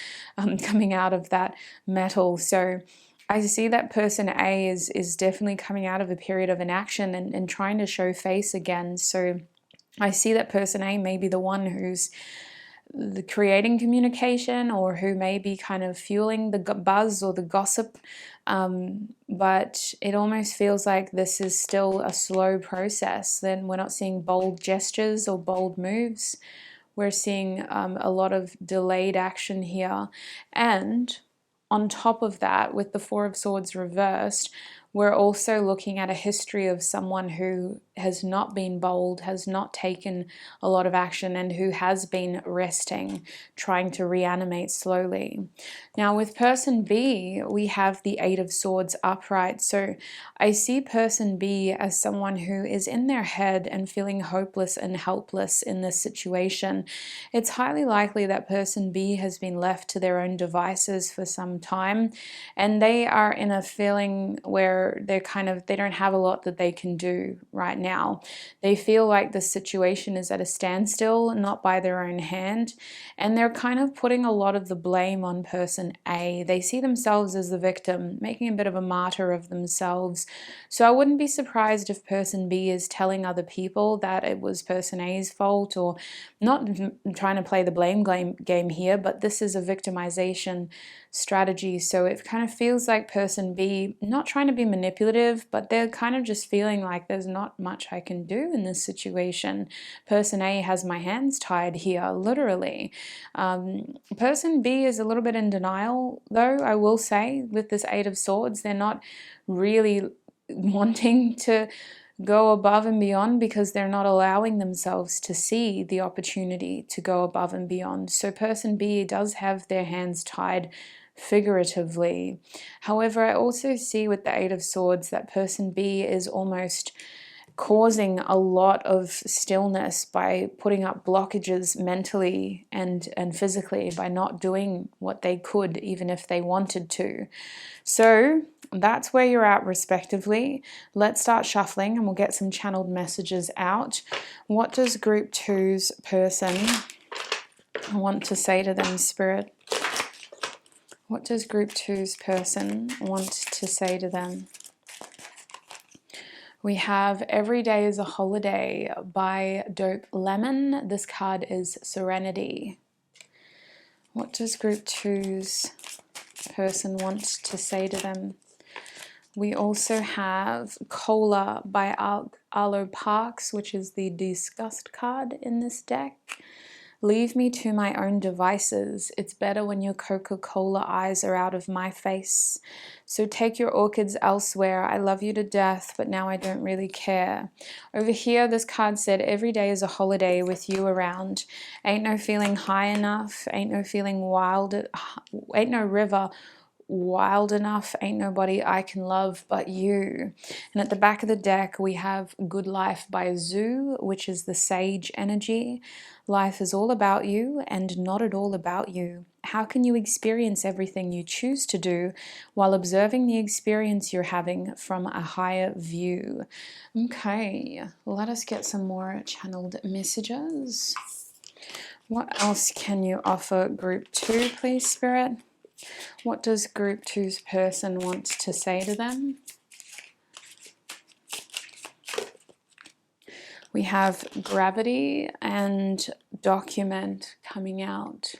Speaker 1: coming out of that metal. So I see that person A is definitely coming out of a period of inaction and trying to show face again. So I see that person A may be the one who's creating communication or who may be kind of fueling the buzz or the gossip. But it almost feels like this is still a slow process. Then we're not seeing bold gestures or bold moves. We're seeing a lot of delayed action here. And on top of that, with the Four of Swords reversed, we're also looking at a history of someone who has not been bold, has not taken a lot of action, and who has been resting, trying to reanimate slowly. Now with person B, we have the Eight of Swords upright. So I see person B as someone who is in their head and feeling hopeless and helpless in this situation. It's highly likely that person B has been left to their own devices for some time, and they are in a feeling where they don't have a lot that they can do right now. They feel like the situation is at a standstill, not by their own hand, and they're kind of putting a lot of the blame on person A. They see themselves as the victim, making a bit of a martyr of themselves. So I wouldn't be surprised if person B is telling other people that it was person A's fault, or not trying to play the blame game here, but this is a victimization strategy. So it kind of feels like person B, not trying to be manipulative, but they're kind of just feeling like there's not much I can do in this situation. Person A has my hands tied here, literally. Person B is a little bit in denial, though, I will say, with this Eight of Swords. They're not really wanting to go above and beyond because they're not allowing themselves to see the opportunity to go above and beyond. So person B does have their hands tied figuratively. However, I also see with the Eight of Swords that person B is almost causing a lot of stillness by putting up blockages mentally and physically, by not doing what they could even if they wanted to. So that's where you're at respectively. Let's start shuffling and we'll get some channeled messages out. What does group two's person want to say to them, Spirit? What does group two's person want to say to them? We have Every Day is a Holiday by Dope Lemon. This card is Serenity. What does group two's person want to say to them? We also have Cola by Arlo Parks, which is the Disgust card in this deck. Leave me to my own devices. It's better when your Coca-Cola eyes are out of my face. So take your orchids elsewhere. I love you to death, but now I don't really care. Over here, this card said, every day is a holiday with you around. Ain't no feeling high enough. Ain't no feeling wild. Ain't no river wild enough. Ain't nobody I can love but you. And at the back of the deck, we have Good Life by Zoo, which is the sage energy. Life is all about you and not at all about you. How can you experience everything you choose to do while observing the experience you're having from a higher view? Okay, let us get some more channeled messages. What else can you offer group two, please, Spirit? What does group two's person want to say to them? We have gravity and document coming out.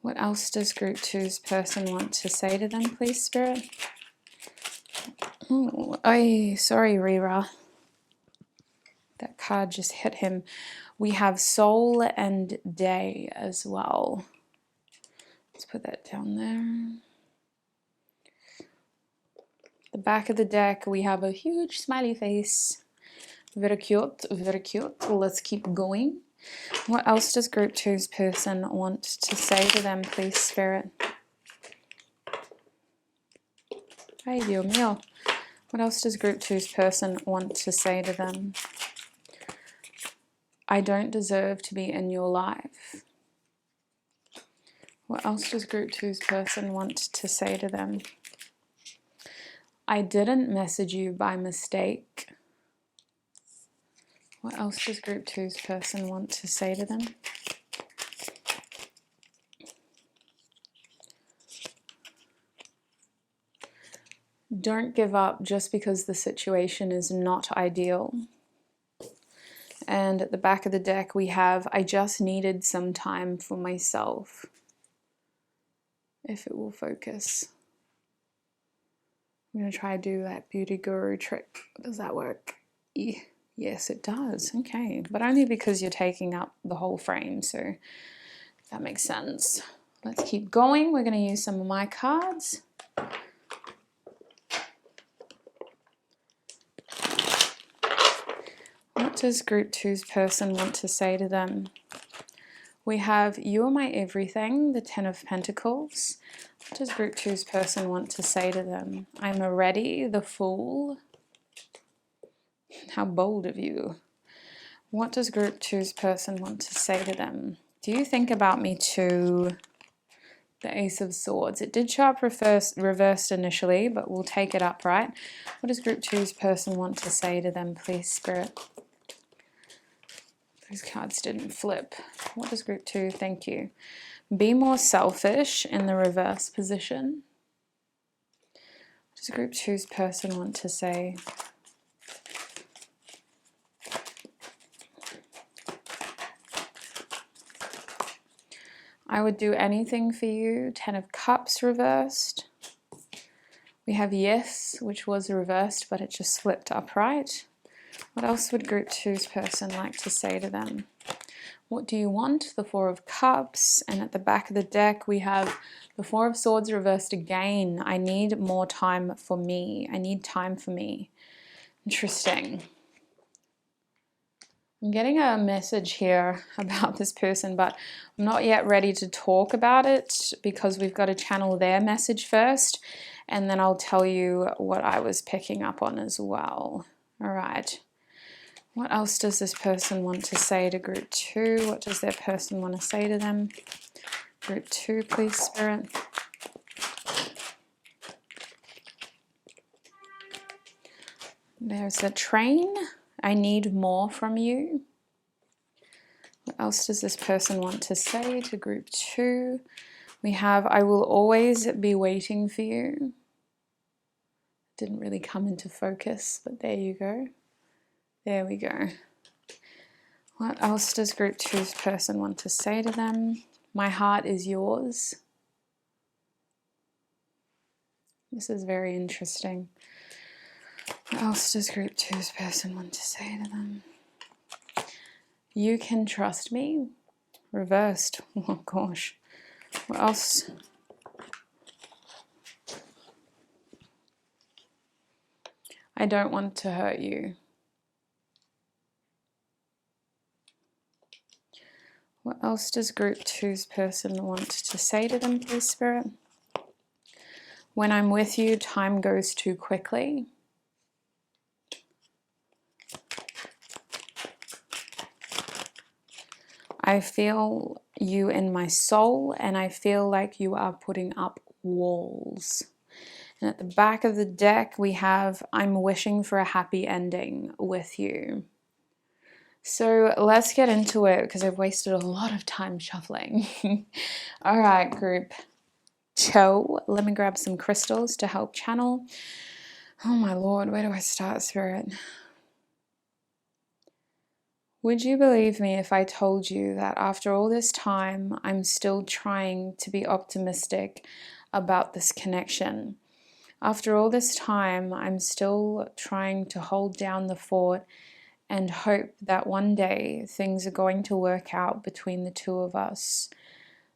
Speaker 1: What else does group two's person want to say to them, please, Spirit? Oh, sorry, Rira. That card just hit him. We have soul and day as well. Let's put that down there. The back of the deck, we have a huge smiley face. Very cute, very cute. Let's keep going. What else does group two's person want to say to them, please, Spirit? Ay, Dios mío. What else does group two's person want to say to them? I don't deserve to be in your life. What else does group two's person want to say to them? I didn't message you by mistake. What else does group two's person want to say to them? Don't give up just because the situation is not ideal. And at the back of the deck we have, I just needed some time for myself. If it will focus. I'm going to try to do that beauty guru trick. Does that work? Yes, it does. Okay, but only because you're taking up the whole frame, so that makes sense. Let's keep going. We're going to use some of my cards. What does group two's person want to say to them? We have you are my everything, the Ten of Pentacles. What does group two's person want to say to them? I'm ready, the Fool. How bold of you. What does group two's person want to say to them? Do you think about me too? The Ace of Swords. It did show up reversed initially, but we'll take it up, right? What does group two's person want to say to them, please, Spirit? Those cards didn't flip. What does group two? Thank you. Be more selfish in the reverse position. What does group two's person want to say? I would do anything for you. Ten of Cups reversed. We have yes, which was reversed, but it just flipped upright. What else would group two's person like to say to them? What do you want? The Four of Cups. And at the back of the deck, we have the Four of Swords reversed again. I need more time for me. I need time for me. Interesting. I'm getting a message here about this person, but I'm not yet ready to talk about it because we've got to channel their message first, and then I'll tell you what I was picking up on as well. All right. What else does this person want to say to group two? What does their person want to say to them? Group two, please, Spirit. There's a train. I need more from you. What else does this person want to say to group two? We have, I will always be waiting for you. Didn't really come into focus, but there you go. There we go. What else does group two's person want to say to them? My heart is yours. This is very interesting. What else does group two's person want to say to them? You can trust me. Reversed. Oh gosh. What else? I don't want to hurt you. What else does group two's person want to say to them, please, Spirit? When I'm with you, time goes too quickly. I feel you in my soul, and I feel like you are putting up walls. And at the back of the deck, we have, I'm wishing for a happy ending with you. So let's get into it because I've wasted a lot of time shuffling. All right, group. So let me grab some crystals to help channel. Oh my Lord, where do I start, Spirit? Would you believe me if I told you that after all this time, I'm still trying to be optimistic about this connection? After all this time, I'm still trying to hold down the fort and hope that one day things are going to work out between the two of us.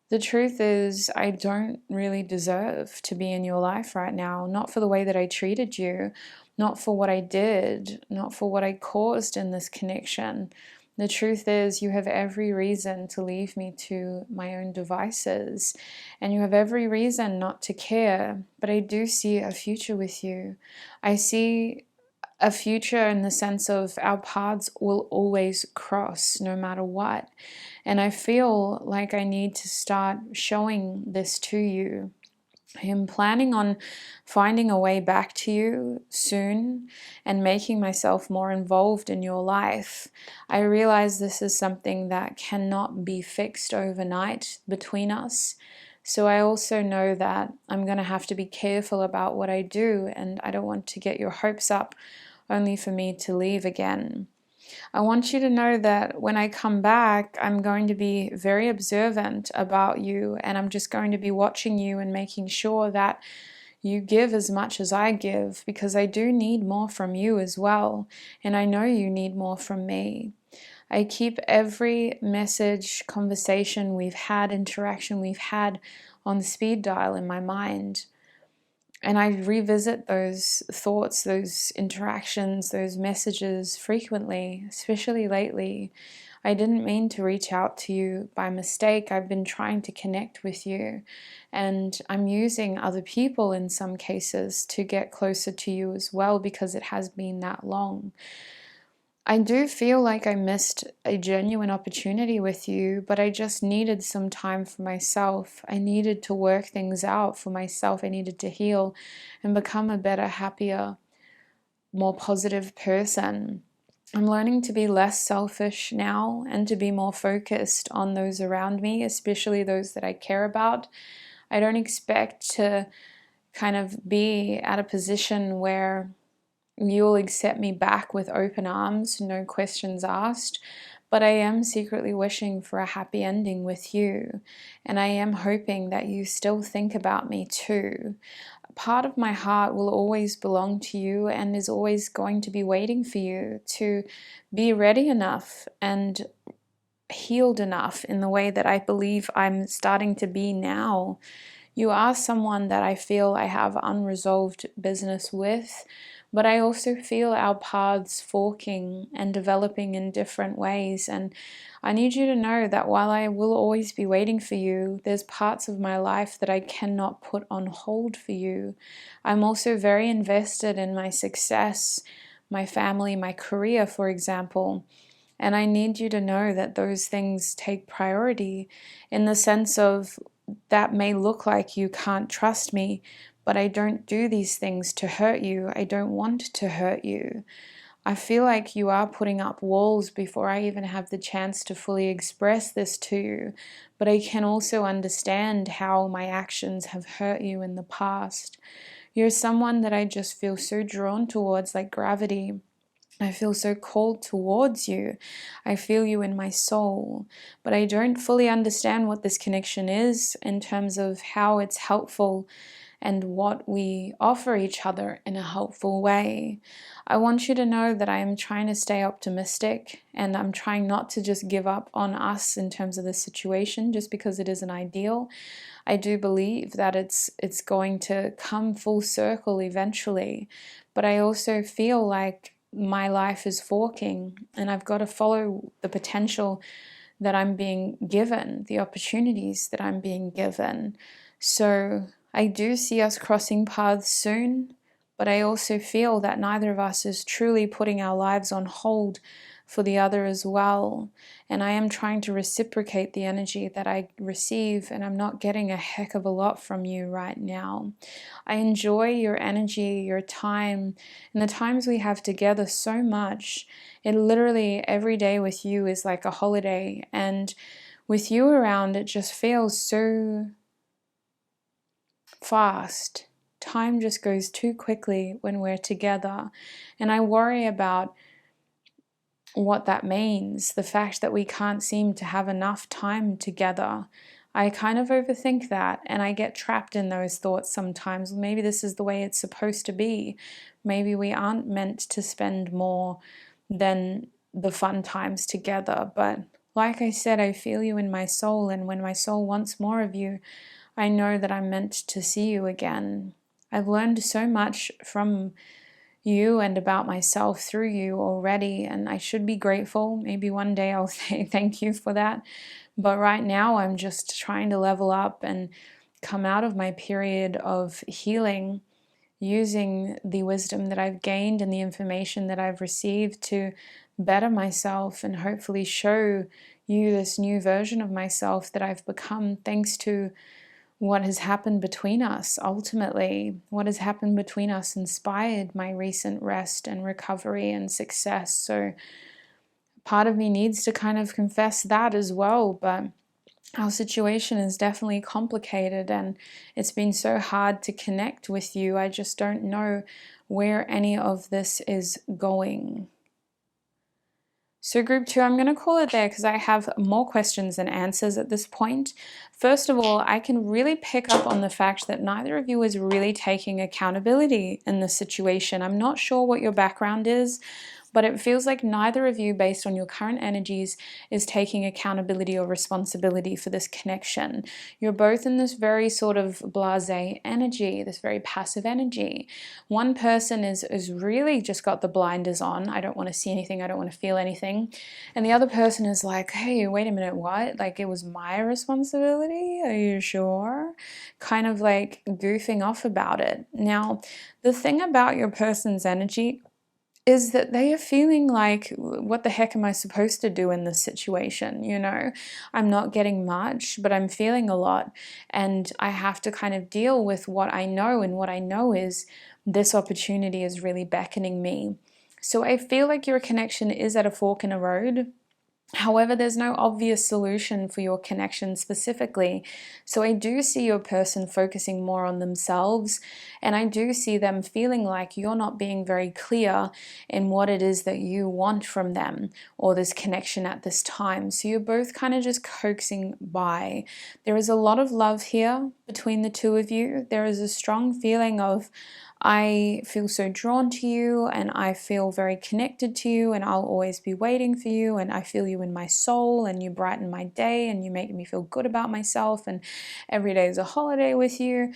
Speaker 1: The truth is, I don't really deserve to be in your life right now, not for the way that I treated you, not for what I did, not for what I caused in this connection. The truth is, you have every reason to leave me to my own devices, and you have every reason not to care, but I do see a future with you. I see a future in the sense of our paths will always cross no matter what. And I feel like I need to start showing this to you. I am planning on finding a way back to you soon and making myself more involved in your life. I realize this is something that cannot be fixed overnight between us. So I also know that I'm going to have to be careful about what I do, and I don't want to get your hopes up only for me to leave again. I want you to know that when I come back, I'm going to be very observant about you, and I'm just going to be watching you and making sure that you give as much as I give, because I do need more from you as well, and I know you need more from me. I keep every message, conversation we've had, interaction we've had on the speed dial in my mind. And I revisit those thoughts, those interactions, those messages frequently, especially lately. I didn't mean to reach out to you by mistake. I've been trying to connect with you, and I'm using other people in some cases to get closer to you as well, because it has been that long. I do feel like I missed a genuine opportunity with you, but I just needed some time for myself. I needed to work things out for myself. I needed to heal and become a better, happier, more positive person. I'm learning to be less selfish now and to be more focused on those around me, especially those that I care about. I don't expect to kind of be at a position where you'll accept me back with open arms, no questions asked. But I am secretly wishing for a happy ending with you. And I am hoping that you still think about me too. Part of my heart will always belong to you and is always going to be waiting for you to be ready enough and healed enough in the way that I believe I'm starting to be now. You are someone that I feel I have unresolved business with, but I also feel our paths forking and developing in different ways. And I need you to know that while I will always be waiting for you, there's parts of my life that I cannot put on hold for you. I'm also very invested in my success, my family, my career, for example. And I need you to know that those things take priority, in the sense of that may look like you can't trust me, but I don't do these things to hurt you. I don't want to hurt you. I feel like you are putting up walls before I even have the chance to fully express this to you, but I can also understand how my actions have hurt you in the past. You're someone that I just feel so drawn towards, like gravity. I feel so called towards you. I feel you in my soul, but I don't fully understand what this connection is in terms of how it's helpful and what we offer each other in a helpful way. I want you to know that I am trying to stay optimistic, and I'm trying not to just give up on us in terms of the situation just because it isn't ideal. I do believe that it's going to come full circle eventually, but I also feel like my life is forking and I've got to follow the potential that I'm being given, the opportunities that I'm being given. So I do see us crossing paths soon, but I also feel that neither of us is truly putting our lives on hold for the other as well. And I am trying to reciprocate the energy that I receive, and I'm not getting a heck of a lot from you right now. I enjoy your energy, your time, and the times we have together so much. It literally, every day with you is like a holiday, and with you around, it just feels so fast. Time just goes too quickly when we're together, and I worry about what that means, the fact that we can't seem to have enough time together. I kind of overthink that, and I get trapped in those thoughts sometimes. Maybe this is the way it's supposed to be. Maybe we aren't meant to spend more than the fun times together. But like I said, I feel you in my soul, and when my soul wants more of you, I know that I'm meant to see you again. I've learned so much from you and about myself through you already, and I should be grateful. Maybe one day I'll say thank you for that. But right now I'm just trying to level up and come out of my period of healing, using the wisdom that I've gained and the information that I've received to better myself and hopefully show you this new version of myself that I've become, thanks to what has happened between us. Ultimately, what has happened between us inspired my recent rest and recovery and success. So part of me needs to kind of confess that as well. But our situation is definitely complicated, and it's been so hard to connect with you. I just don't know where any of this is going. So group 2, I'm going to call it there because I have more questions than answers at this point. First of all, I can really pick up on the fact that neither of you is really taking accountability in this situation. I'm not sure what your background is, but it feels like neither of you, based on your current energies, is taking accountability or responsibility for this connection. You're both in this very sort of blasé energy, this very passive energy. One person is really just got the blinders on. I don't want to see anything. I don't want to feel anything. And the other person is like, hey, wait a minute, what? Like, it was my responsibility? Are you sure? Kind of like goofing off about it. Now, the thing about your person's energy is that they are feeling like, what the heck am I supposed to do in this situation? You know, I'm not getting much, but I'm feeling a lot, and I have to kind of deal with what I know, and what I know is this opportunity is really beckoning me. So I feel like your connection is at a fork in a road. However, there's no obvious solution for your connection specifically. So I do see your person focusing more on themselves, and I do see them feeling like you're not being very clear in what it is that you want from them or this connection at this time. So you're both kind of just coaxing by. There is a lot of love here between the two of you. There is a strong feeling of, I feel so drawn to you, and I feel very connected to you, and I'll always be waiting for you, and I feel you in my soul, and you brighten my day, and you make me feel good about myself, and every day is a holiday with you.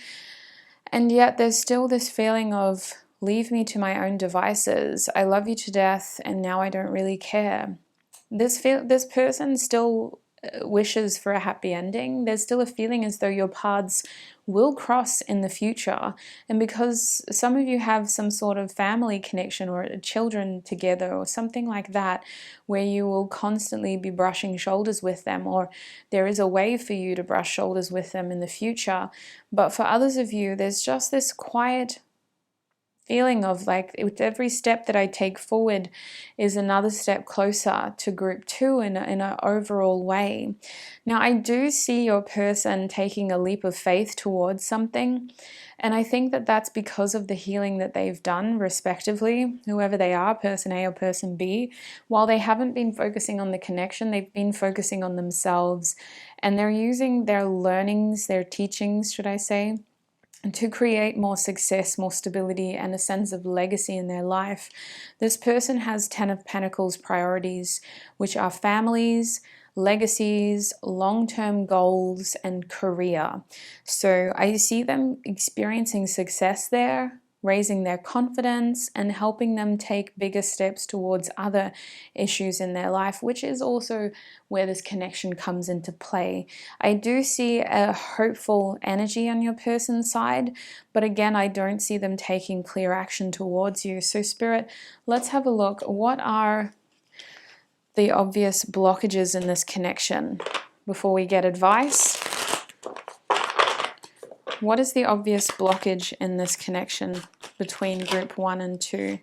Speaker 1: And yet there's still this feeling of, leave me to my own devices. I love you to death, and now I don't really care. This person still wishes for a happy ending. There's still a feeling as though your paths will cross in the future, and because some of you have some sort of family connection or children together or something like that, where you will constantly be brushing shoulders with them, or there is a way for you to brush shoulders with them in the future. But for others of you, there's just this quiet feeling of like, with every step that I take forward is another step closer to group 2 in an overall way. Now, I do see your person taking a leap of faith towards something, and I think that that's because of the healing that they've done respectively, whoever they are, person A or person B. While they haven't been focusing on the connection, they've been focusing on themselves, and they're using their learnings, their teachings, should I say, to create more success, more stability, and a sense of legacy in their life. This person has 10 of Pentacles priorities, which are families, legacies, long-term goals, and career. So I see them experiencing success there, raising their confidence and helping them take bigger steps towards other issues in their life, which is also where this connection comes into play. I do see a hopeful energy on your person's side, but again, I don't see them taking clear action towards you. So Spirit, let's have a look. What are the obvious blockages in this connection before we get advice? What is the obvious blockage in this connection between group 1 and 2?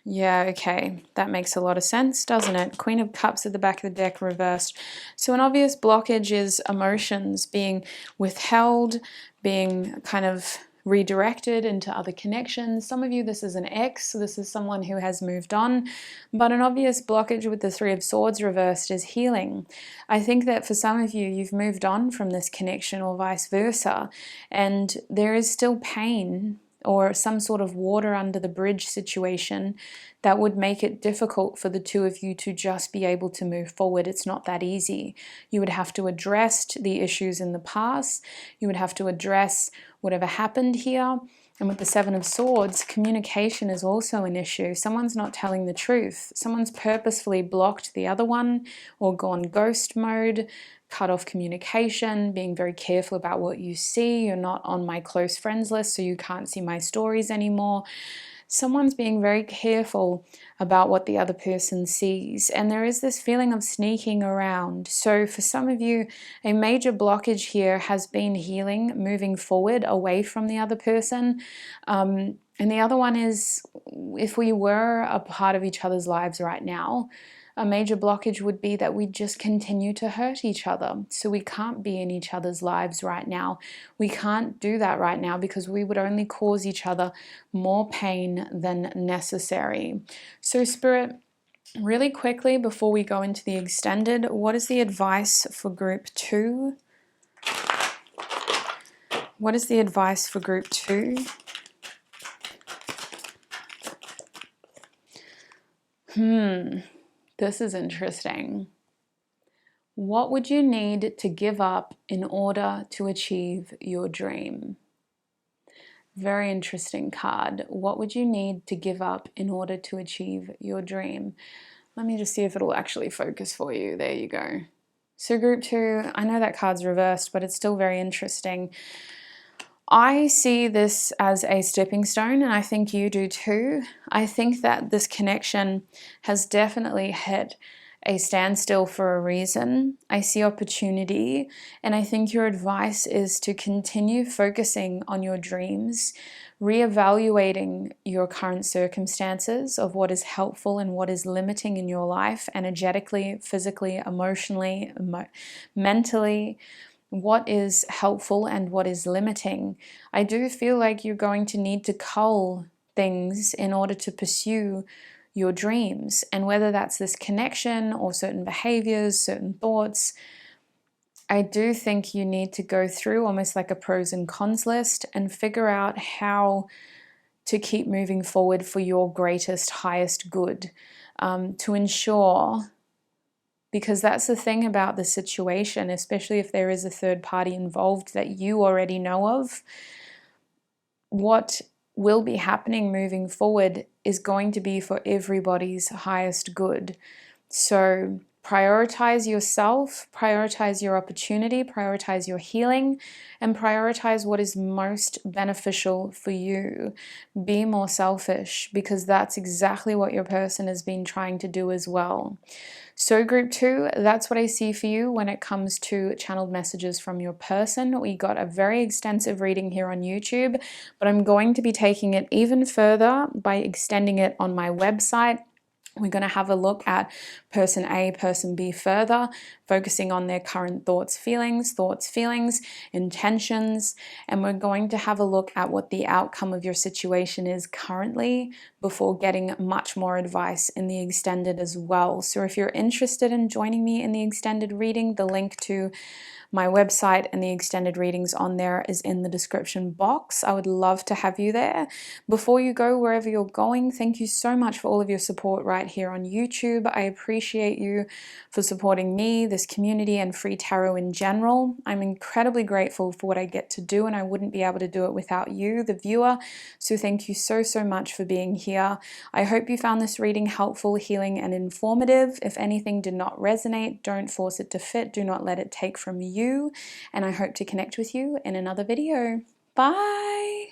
Speaker 1: Yeah, okay, that makes a lot of sense, doesn't it? Queen of Cups at the back of the deck reversed. So an obvious blockage is emotions being withheld, being kind of redirected into other connections. Some of you, this is an ex, so this is someone who has moved on. But an obvious blockage with the Three of Swords reversed is healing. I think that for some of you, you've moved on from this connection or vice versa, and there is still pain or some sort of water under the bridge situation that would make it difficult for the two of you to just be able to move forward. It's not that easy. You would have to address the issues in the past. You would have to address whatever happened here. And with the Seven of Swords, communication is also an issue. Someone's not telling the truth. Someone's purposefully blocked the other one or gone ghost mode, cut off communication, being very careful about what you see. You're not on my close friends list, so you can't see my stories anymore. Someone's being very careful about what the other person sees, and there is this feeling of sneaking around. So for some of you, a major blockage here has been healing, moving forward away from the other person. And the other one is, if we were a part of each other's lives right now, a major blockage would be that we just continue to hurt each other. So we can't be in each other's lives right now. We can't do that right now because we would only cause each other more pain than necessary. So Spirit, really quickly before we go into the extended, what is the advice for group 2? What is the advice for group 2? This is interesting. What would you need to give up in order to achieve your dream? Very interesting card. What would you need to give up in order to achieve your dream? Let me just see if it'll actually focus for you. There you go. So group 2, I know that card's reversed, but it's still very interesting. I see this as a stepping stone, and I think you do too. I think that this connection has definitely hit a standstill for a reason. I see opportunity, and I think your advice is to continue focusing on your dreams, reevaluating your current circumstances of what is helpful and what is limiting in your life, energetically, physically, emotionally, mentally. What is helpful and what is limiting. I do feel like you're going to need to cull things in order to pursue your dreams. And whether that's this connection or certain behaviors, certain thoughts, I do think you need to go through almost like a pros and cons list and figure out how to keep moving forward for your greatest, highest good, to ensure. Because that's the thing about the situation, especially if there is a third party involved that you already know of, what will be happening moving forward is going to be for everybody's highest good. So prioritize yourself, prioritize your opportunity, prioritize your healing, and prioritize what is most beneficial for you. Be more selfish, because that's exactly what your person has been trying to do as well. So group 2, that's what I see for you when it comes to channeled messages from your person. We got a very extensive reading here on YouTube, but I'm going to be taking it even further by extending it on my website. We're going to have a look at person A, person B further, focusing on their current thoughts, feelings, intentions, and we're going to have a look at what the outcome of your situation is currently before getting much more advice in the extended as well. So if you're interested in joining me in the extended reading, the link to my website and the extended readings on there is in the description box. I would love to have you there. Before you go wherever you're going, thank you so much for all of your support right here on YouTube. I appreciate you for supporting me, the this community and free tarot in general. I'm incredibly grateful for what I get to do, and I wouldn't be able to do it without you, the viewer. So thank you so much for being here. I hope you found this reading helpful, healing, and informative. If anything did not resonate, don't force it to fit. Do not let it take from you. And I hope to connect with you in another video. Bye!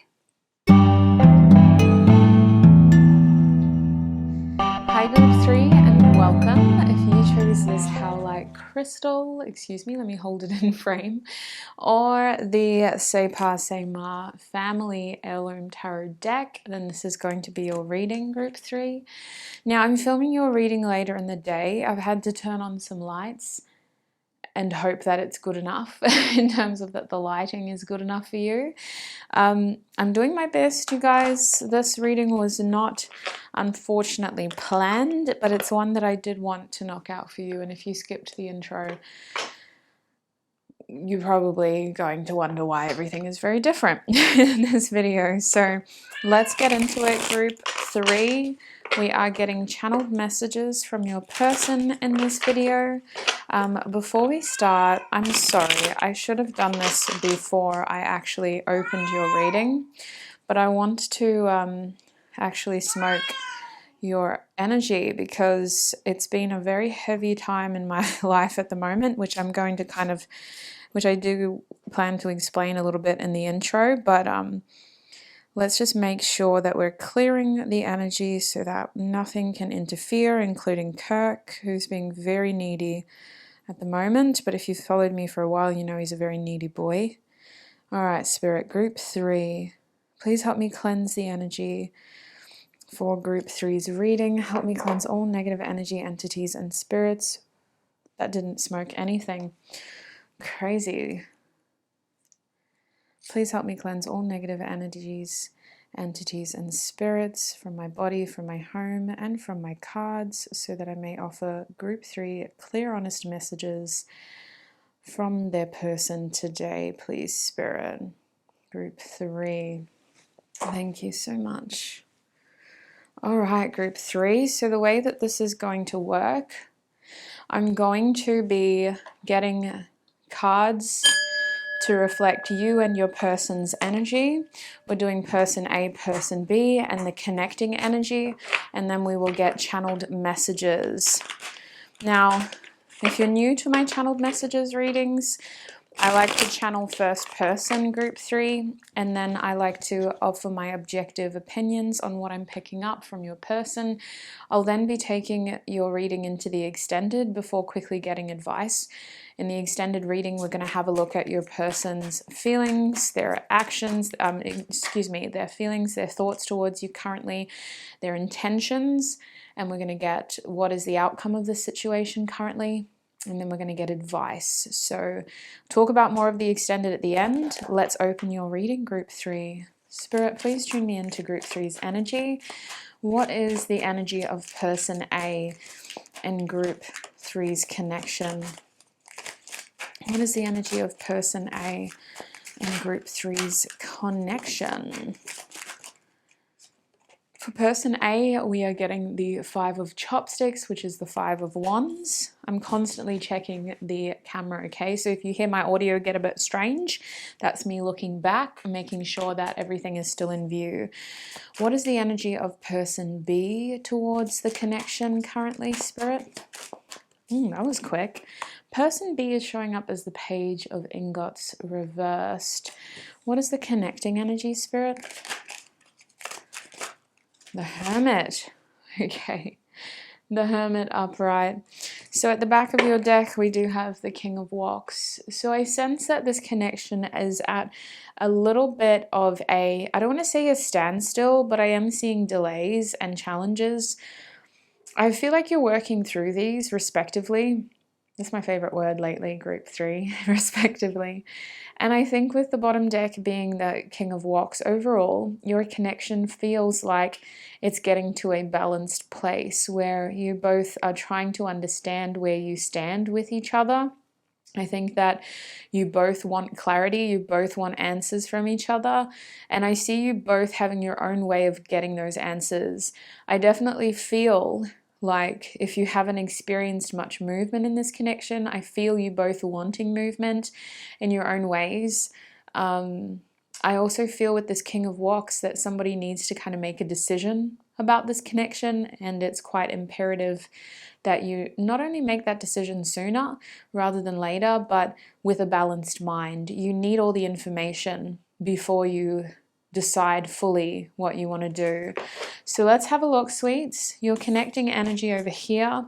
Speaker 1: Hi group 3 and welcome. If you chose this Howlite crystal, excuse me, let me hold it in frame, or the SayPa SayMa family heirloom tarot deck, then this is going to be your reading, group 3. Now I'm filming your reading later in the day. I've had to turn on some lights and hope that it's good enough in terms of that the lighting is good enough for you. I'm doing my best, you guys. This reading was not unfortunately planned, but it's one that I did want to knock out for you. And if you skipped the intro, you're probably going to wonder why everything is very different in this video. So let's get into it, group 3. We are getting channeled messages from your person in this video. Before we start, I'm sorry, I should have done this before I actually opened your reading, but I want to actually smoke your energy because it's been a very heavy time in my life at the moment, which I'm going to which I do plan to explain a little bit in the intro, but let's just make sure that we're clearing the energy so that nothing can interfere, including Kirk, who's being very needy at the moment. But if you've followed me for a while, you know he's a very needy boy. All right, Spirit, group 3. Please help me cleanse the energy for group 3's reading. Help me cleanse all negative energy, entities, and spirits. That didn't smoke anything. Crazy. Please help me cleanse all negative energies, entities, and spirits from my body, from my home, and from my cards, so that I may offer group 3 clear, honest messages from their person today, please, Spirit. Group 3. Thank you so much. All right, group 3. So the way that this is going to work, I'm going to be getting cards to reflect you and your person's energy. We're doing person A, person B, and the connecting energy, and then we will get channeled messages. Now, if you're new to my channeled messages readings, I like to channel first person, group 3, and then I like to offer my objective opinions on what I'm picking up from your person. I'll then be taking your reading into the extended before quickly getting advice. In the extended reading, we're going to have a look at your person's feelings, their actions, their feelings, their thoughts towards you currently, their intentions, and we're going to get what is the outcome of this situation currently. And then we're going to get advice. So talk about more of the extended at the end. Let's open your reading, group 3. Spirit, please tune me into group 3's energy. What is the energy of person A in group 3's connection? What is the energy of person A in group 3's connection? For person A, we are getting the 5 of chopsticks, which is the 5 of wands. I'm constantly checking the camera, okay? So if you hear my audio get a bit strange, that's me looking back, making sure that everything is still in view. What is the energy of person B towards the connection currently, Spirit? That was quick. Person B is showing up as the Page of Ingots reversed. What is the connecting energy, Spirit? The Hermit. Okay. The Hermit upright. So at the back of your deck, we do have the King of Wands. So I sense that this connection is at a little bit of I don't want to say a standstill, but I am seeing delays and challenges. I feel like you're working through these respectively. That's my favorite word lately, group 3, respectively. And I think with the bottom deck being the King of Wands, overall, your connection feels like it's getting to a balanced place where you both are trying to understand where you stand with each other. I think that you both want clarity, you both want answers from each other, and I see you both having your own way of getting those answers. I definitely feel like if you haven't experienced much movement in this connection, I feel you both are wanting movement in your own ways. I also feel with this King of Wands that somebody needs to kind of make a decision about this connection, and it's quite imperative that you not only make that decision sooner rather than later, but with a balanced mind. You need all the information before you decide fully what you want to do. So let's have a look, sweets. Your connecting energy over here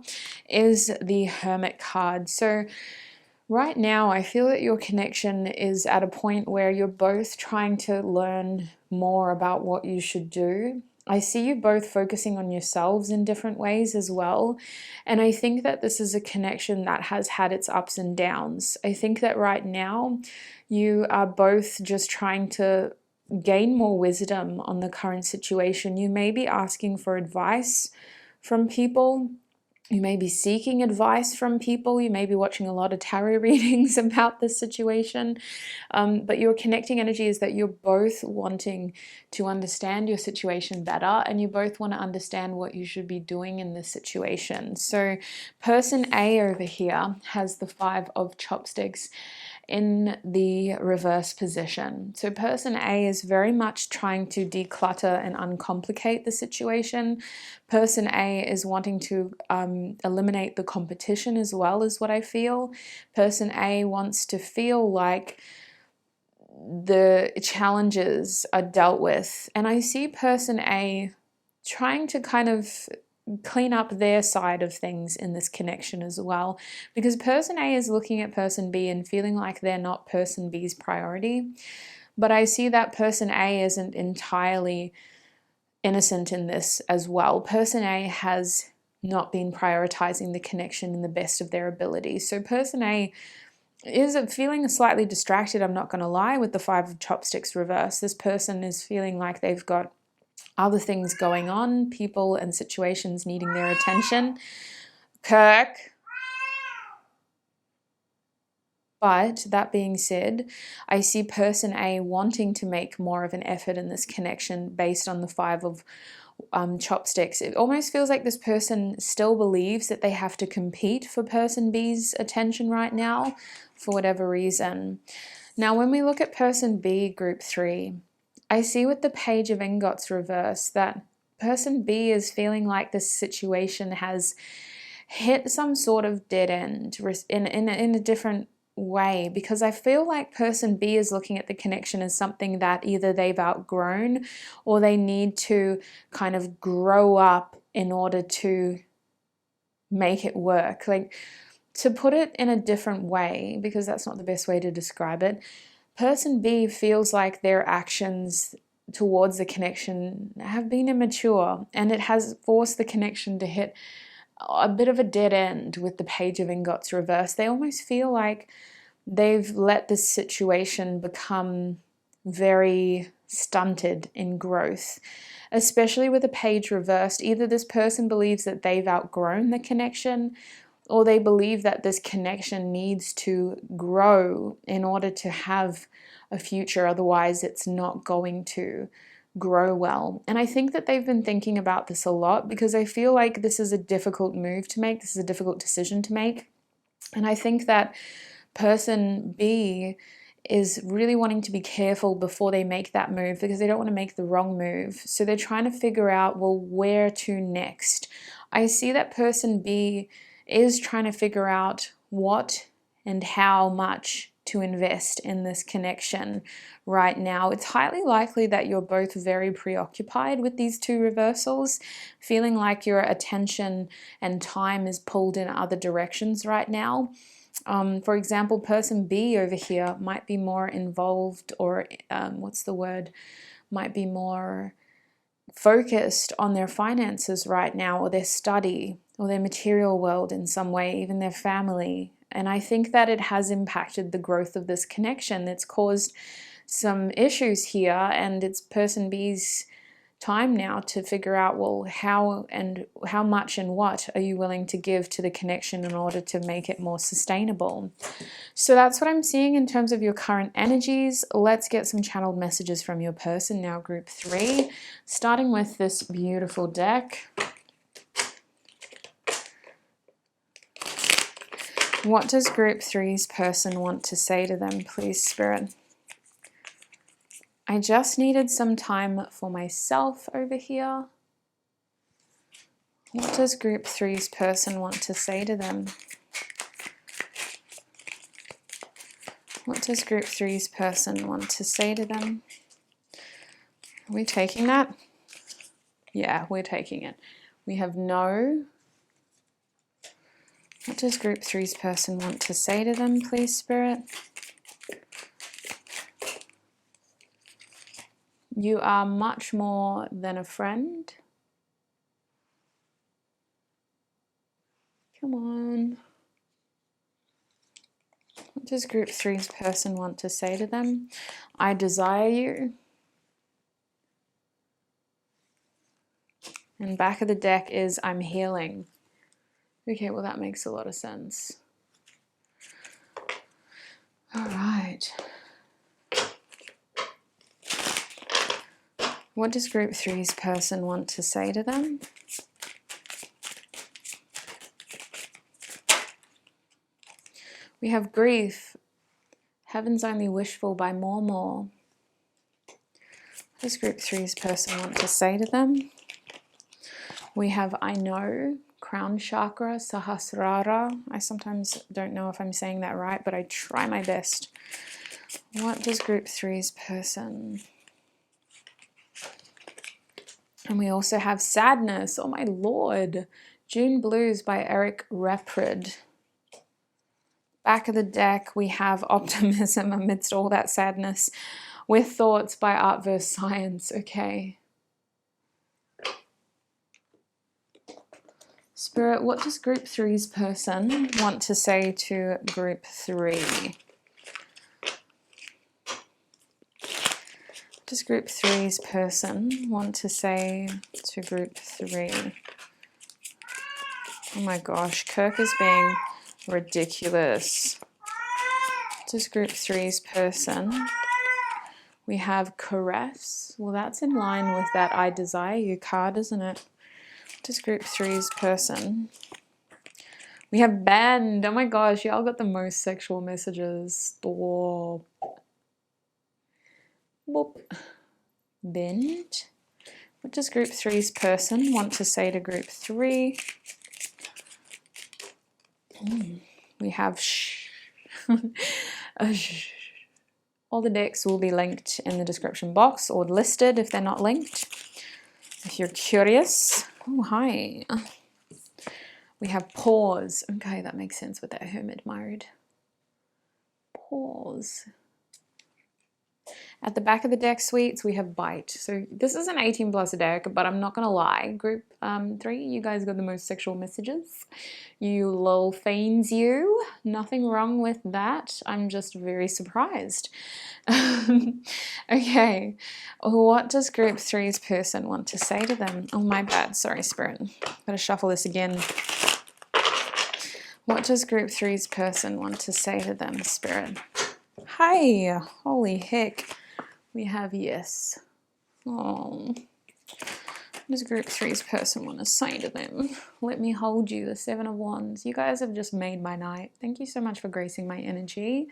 Speaker 1: is the Hermit card. So right now, I feel that your connection is at a point where you're both trying to learn more about what you should do. I see you both focusing on yourselves in different ways as well. And I think that this is a connection that has had its ups and downs. I think that right now you are both just trying to gain more wisdom on the current situation. You may be asking for advice from people. You may be seeking advice from people. You may be watching a lot of tarot readings about this situation. But your connecting energy is that you're both wanting to understand your situation better, and you both want to understand what you should be doing in this situation. So person A over here has the 5 of chopsticks in the reverse position. So person A is very much trying to declutter and uncomplicate the situation. Person A is wanting to eliminate the competition as well, is what I feel. Person A wants to feel like the challenges are dealt with. And I see person A trying to kind of clean up their side of things in this connection as well, because person A is looking at person B and feeling like they're not person B's priority. But I see that person A isn't entirely innocent in this as well. Person A has not been prioritizing the connection in the best of their ability. So person A is feeling slightly distracted, I'm not going to lie, with the 5 of chopsticks reverse. This person is feeling like they've got other things going on, people and situations needing their attention. Kirk. But that being said, I see person A wanting to make more of an effort in this connection based on the 5 of chopsticks. It almost feels like this person still believes that they have to compete for person B's attention right now for whatever reason. Now, when we look at person B, group 3, I see with the Page of Ingots reverse that person B is feeling like this situation has hit some sort of dead end in a different way, because I feel like person B is looking at the connection as something that either they've outgrown or they need to kind of grow up in order to make it work. Like, to put it in a different way, because that's not the best way to describe it, person B feels like their actions towards the connection have been immature, and it has forced the connection to hit a bit of a dead end with the Page of Ingots reverse. They almost feel like they've let this situation become very stunted in growth, especially with the Page reversed. Either this person believes that they've outgrown the connection, or they believe that this connection needs to grow in order to have a future. Otherwise, it's not going to grow well. And I think that they've been thinking about this a lot, because I feel like this is a difficult move to make. This is a difficult decision to make. And I think that person B is really wanting to be careful before they make that move, because they don't want to make the wrong move. So they're trying to figure out, well, where to next. I see that person B is trying to figure out what and how much to invest in this connection right now. It's highly likely that you're both very preoccupied with these 2 reversals, feeling like your attention and time is pulled in other directions right now. For example, person B over here might be more involved, or might be more focused on their finances right now, or their study, or their material world in some way, even their family. And I think that it has impacted the growth of this connection. It's caused some issues here, and it's person B's time now to figure out, well, how much and what are you willing to give to the connection in order to make it more sustainable. So that's what I'm seeing in terms of your current energies. Let's get some channeled messages from your person now, group 3, starting with this beautiful deck. What does group 3's person want to say to them, please, Spirit? I just needed some time for myself over here. What does group 3's person want to say to them? What does group 3's person want to say to them? Are we taking that? Yeah, we're taking it. We have no. What does group 3's person want to say to them, please, Spirit? You are much more than a friend. Come on. What does group 3's person want to say to them? I desire you. And back of the deck is I'm healing. Okay, well that makes a lot of sense. All right. What does group 3's person want to say to them? We have grief. Heaven's only wishful by more. What does group 3's person want to say to them? We have I know. Crown chakra, Sahasrara. I sometimes don't know if I'm saying that right, but I try my best. What does group 3's person? And we also have sadness. Oh my lord. June Blues by Eric Raprid. Back of the deck, we have optimism amidst all that sadness. With thoughts by Art vs. Science. Okay. Spirit, what does group 3's person want to say to group 3? What does group 3's person want to say to group 3? Oh my gosh, Kirk is being ridiculous. What does group 3's person? We have caress. Well, that's in line with that I desire you card, isn't it? Does group 3's person? We have bend. Oh my gosh, y'all got the most sexual messages. Stop. Boop. Bend. What does group 3's person want to say to group 3? We have shh. Shh. All the decks will be linked in the description box or listed if they're not linked. If you're curious. Oh, hi. We have pause. Okay, that makes sense with that hermit mode. Pause. At the back of the deck suites, we have bite. So this is an 18+ deck, but I'm not going to lie. Group 3, you guys got the most sexual messages. You lol fiends, you. Nothing wrong with that. I'm just very surprised. Okay. What does group 3's person want to say to them? Oh, my bad. Sorry, Spirit. Gotta shuffle this again. What does group 3's person want to say to them, Spirit? Hi. Holy heck. We have yes. Oh. What does group 3's person want to say to them? Let me hold you, the 7 of Wands. You guys have just made my night. Thank you so much for gracing my energy.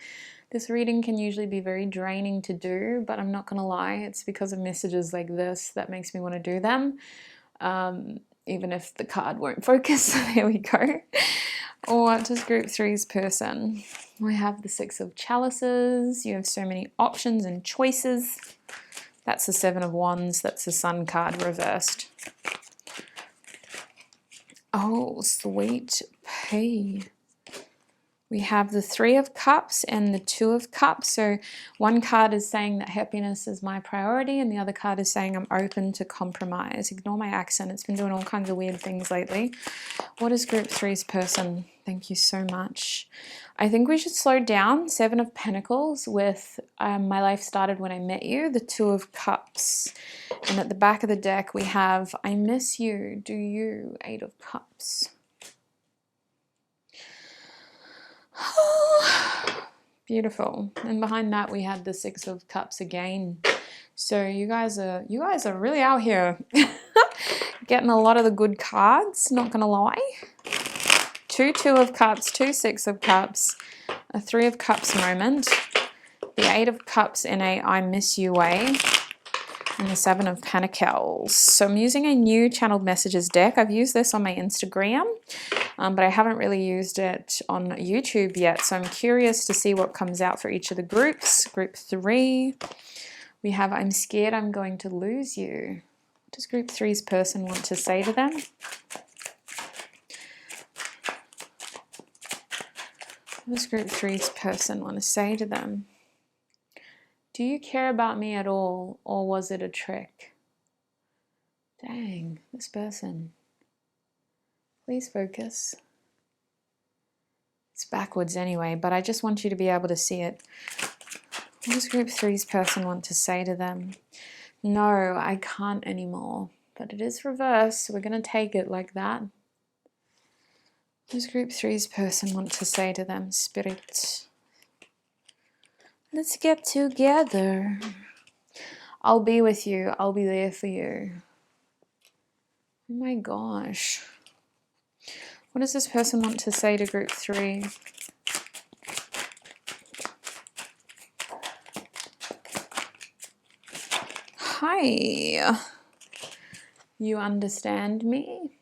Speaker 1: This reading can usually be very draining to do, but I'm not going to lie. It's because of messages like this that makes me want to do them. Even if the card won't focus. There we go. What does group 3's person? We have the 6 of Chalices. You have so many options and choices. That's the 7 of Wands. That's the Sun card reversed. Oh, sweet pea. We have the 3 of Cups and the 2 of Cups. So one card is saying that happiness is my priority and the other card is saying I'm open to compromise. Ignore my accent. It's been doing all kinds of weird things lately. What is group 3's person? Thank you so much. I think we should slow down. 7 of Pentacles with my life started when I met you. The 2 of Cups. And at the back of the deck we have I miss you. Do you? 8 of Cups. Beautiful. And behind that we had the 6 of Cups again. So you guys are really out here getting a lot of the good cards, not gonna lie. two Two of Cups, two Six of Cups, a Three of Cups moment, the Eight of Cups in a I miss you way, and the Seven of Pentacles. So I'm using a new channeled messages deck. I've used this on my Instagram, but I haven't really used it on YouTube yet. So I'm curious to see what comes out for each of the groups. Group 3, we have I'm scared I'm going to lose you. What does Group 3's person want to say to them? What does Group 3's person want to say to them? Do you care about me at all, or was it a trick? Dang, this person. Please focus. It's backwards anyway, but I just want you to be able to see it. What does Group 3's person want to say to them? No, I can't anymore. But it is reversed, so we're going to take it like that. What does Group 3's person want to say to them? Spirit. Let's get together. I'll be with you. I'll be there for you. Oh my gosh. What does this person want to say to Group 3? Hi. You understand me?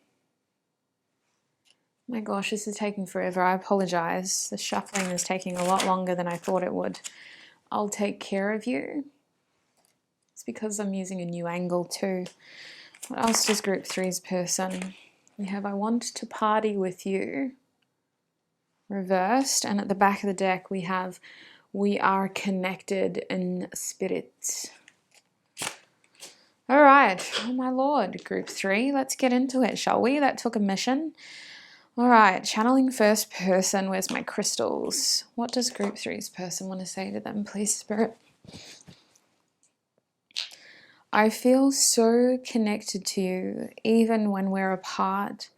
Speaker 1: My gosh, this is taking forever. I apologize. The shuffling is taking a lot longer than I thought it would. I'll take care of you. It's because I'm using a new angle too. What else does Group 3's person? We have I want to party with you. Reversed. And at the back of the deck we have we are connected in spirit. All right. Oh my lord, Group 3. Let's get into it, shall we? That took a mission. All right, channeling first person. Where's my crystals? What does Group 3's person want to say to them, please, Spirit? I feel so connected to you, even when we're apart.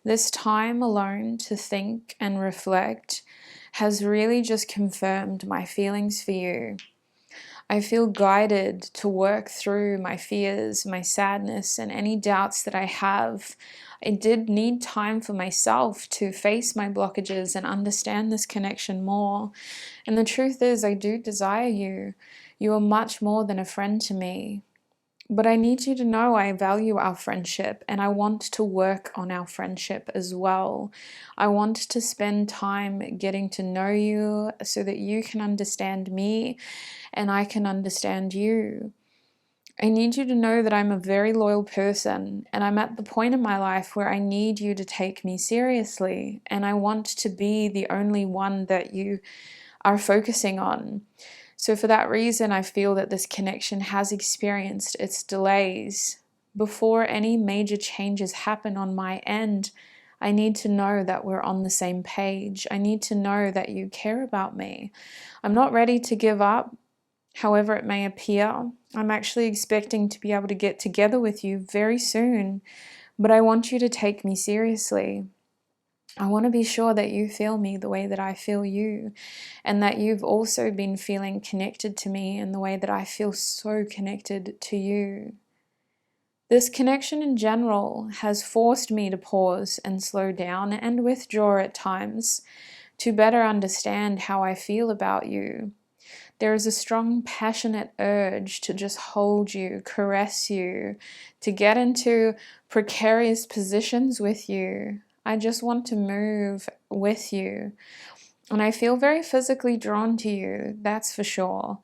Speaker 1: This time alone to think and reflect has really just confirmed my feelings for you. I feel guided to work through my fears, my sadness, and any doubts that I have. I did need time for myself to face my blockages and understand this connection more. And the truth is, I do desire you. You are much more than a friend to me. But I need you to know I value our friendship, and I want to work on our friendship as well. I want to spend time getting to know you so that you can understand me and I can understand you. I need you to know that I'm a very loyal person, and I'm at the point in my life where I need you to take me seriously, and I want to be the only one that you are focusing on. So for that reason, I feel that this connection has experienced its delays. Before any major changes happen on my end, I need to know that we're on the same page. I need to know that you care about me. I'm not ready to give up, however it may appear. I'm actually expecting to be able to get together with you very soon, but I want you to take me seriously. I want to be sure that you feel me the way that I feel you, and that you've also been feeling connected to me in the way that I feel so connected to you. This connection in general has forced me to pause and slow down and withdraw at times to better understand how I feel about you. There is a strong, passionate urge to just hold you, caress you, to get into precarious positions with you. I just want to move with you. And I feel very physically drawn to you, that's for sure.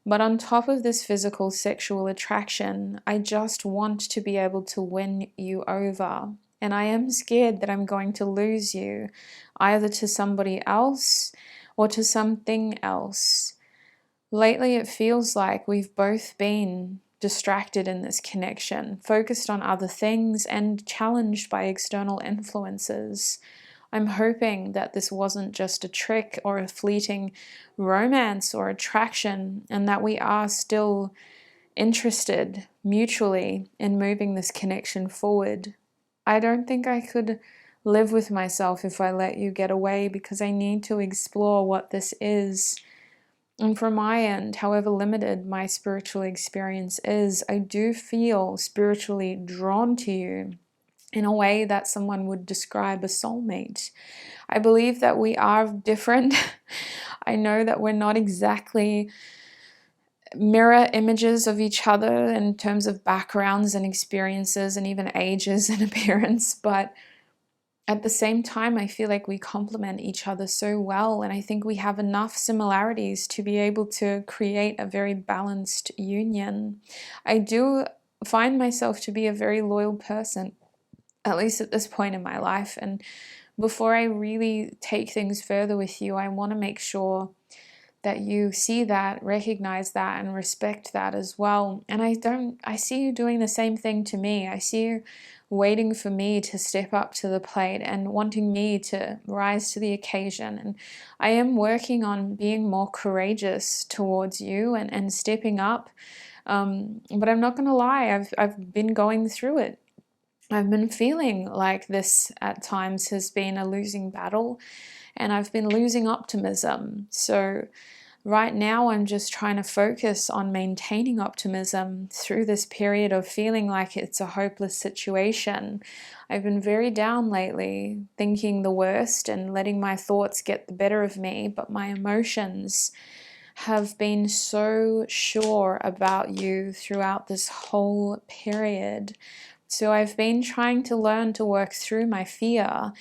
Speaker 1: But on top of this physical sexual attraction, I just want to be able to win you over. And I am scared that I'm going to lose you, either to somebody else or to something else. Lately, it feels like we've both been distracted in this connection, focused on other things and challenged by external influences. I'm hoping that this wasn't just a trick or a fleeting romance or attraction, and that we are still interested mutually in moving this connection forward. I don't think I could live with myself if I let you get away, because I need to explore what this is. And from my end, however limited my spiritual experience is, I do feel spiritually drawn to you. in a way that someone would describe a soulmate. I believe that we are different. I know that we're not exactly mirror images of each other in terms of backgrounds and experiences and even ages and appearance, but at the same time, I feel like we complement each other so well, and I think we have enough similarities to be able to create a very balanced union. I do find myself to be a very loyal person, at least at this point in my life, and before I really take things further with you, I want to make sure that you see that, recognize that, and respect that as well. And I see you doing the same thing to me. I see you waiting for me to step up to the plate and wanting me to rise to the occasion. And I am working on being more courageous towards you and stepping up. But I'm not going to lie, I've been going through it. I've been feeling like this at times has been a losing battle, and I've been losing optimism. So right now I'm just trying to focus on maintaining optimism through this period of feeling like it's a hopeless situation. I've been very down lately, thinking the worst and letting my thoughts get the better of me, but my emotions have been so sure about you throughout this whole period. So I've been trying to learn to work through my fear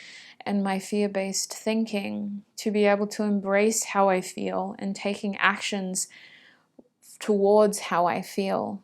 Speaker 1: and my fear-based thinking to be able to embrace how I feel and taking actions towards how I feel.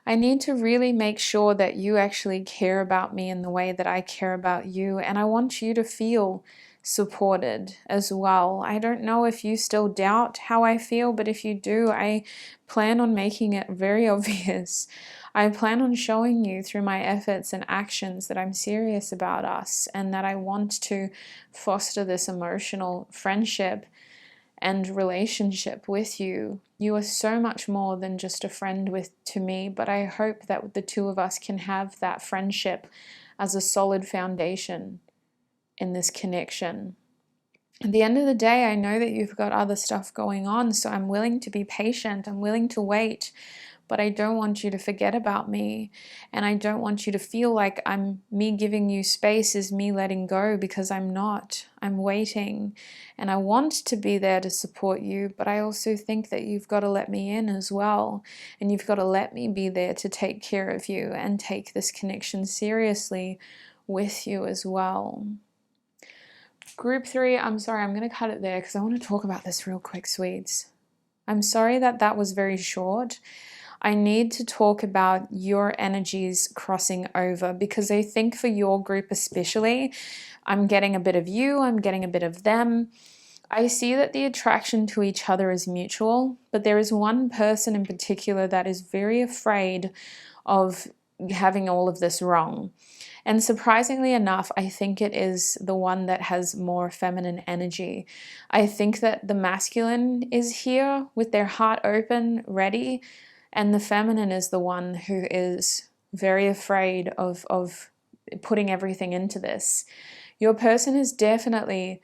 Speaker 1: I need to really make sure that you actually care about me in the way that I care about you, and I want you to feel supported as well. I don't know if you still doubt how I feel, but if you do, I plan on making it very obvious. I plan on showing you through my efforts and actions that I'm serious about us and that I want to foster this emotional friendship and relationship with you. You are so much more than just a friend to me, but I hope that the two of us can have that friendship as a solid foundation in this connection. At the end of the day, I know that you've got other stuff going on, so I'm willing to be patient. I'm willing to wait, but I don't want you to forget about me, and I don't want you to feel like me giving you space is me letting go, because I'm not. I'm waiting, and I want to be there to support you, but I also think that you've got to let me in as well, and you've got to let me be there to take care of you and take this connection seriously with you as well. Group 3, I'm sorry, I'm going to cut it there because I want to talk about this real quick, sweets. I'm sorry that was very short. I need to talk about your energies crossing over, because I think for your group especially, I'm getting a bit of you, I'm getting a bit of them. I see that the attraction to each other is mutual, but there is one person in particular that is very afraid of having all of this wrong. And surprisingly enough, I think it is the one that has more feminine energy. I think that the masculine is here with their heart open, ready, and the feminine is the one who is very afraid of putting everything into this. Your person is definitely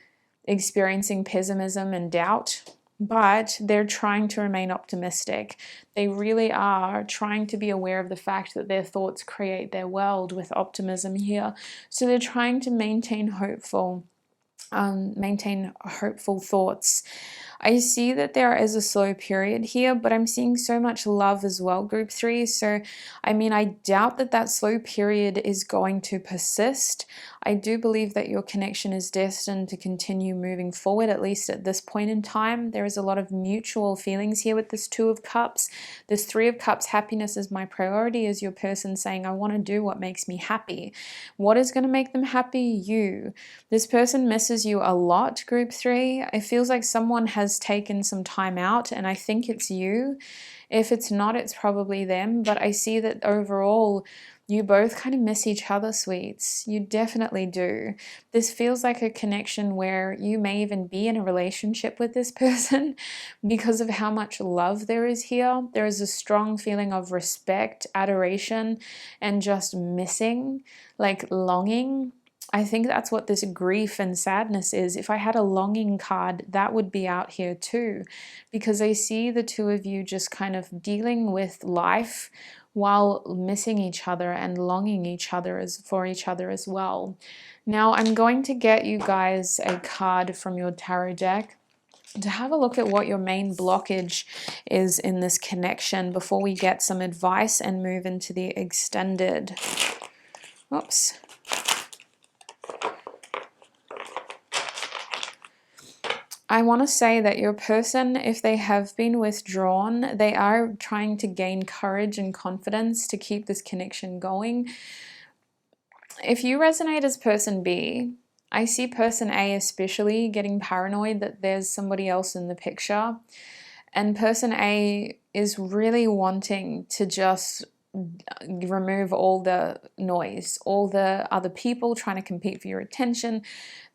Speaker 1: experiencing pessimism and doubt, but they're trying to remain optimistic. They really are trying to be aware of the fact that their thoughts create their world with optimism here. So they're trying to maintain hopeful thoughts. I see that there is a slow period here, but I'm seeing so much love as well, group 3. So, I mean, I doubt that slow period is going to persist. I do believe that your connection is destined to continue moving forward, at least at this point in time. There is a lot of mutual feelings here with this 2 of Cups. This 3 of Cups, happiness is my priority, is your person saying, I want to do what makes me happy. What is going to make them happy? You. This person misses you a lot, group 3. It feels like someone has taken some time out, and I think it's you. If it's not, it's probably them, but I see that overall you both kind of miss each other, sweets. You definitely do. This feels like a connection where you may even be in a relationship with this person because of how much love there is here. There is a strong feeling of respect, adoration, and just missing, like longing. I think that's what this grief and sadness is. If I had a longing card, that would be out here too, because I see the 2 of you just kind of dealing with life while missing each other and longing for each other as well. Now I'm going to get you guys a card from your tarot deck to have a look at what your main blockage is in this connection before we get some advice and move into the extended. Oops. I want to say that your person, if they have been withdrawn, they are trying to gain courage and confidence to keep this connection going. If you resonate as person B, I see person A especially getting paranoid that there's somebody else in the picture. And person A is really wanting to just remove all the noise, all the other people trying to compete for your attention.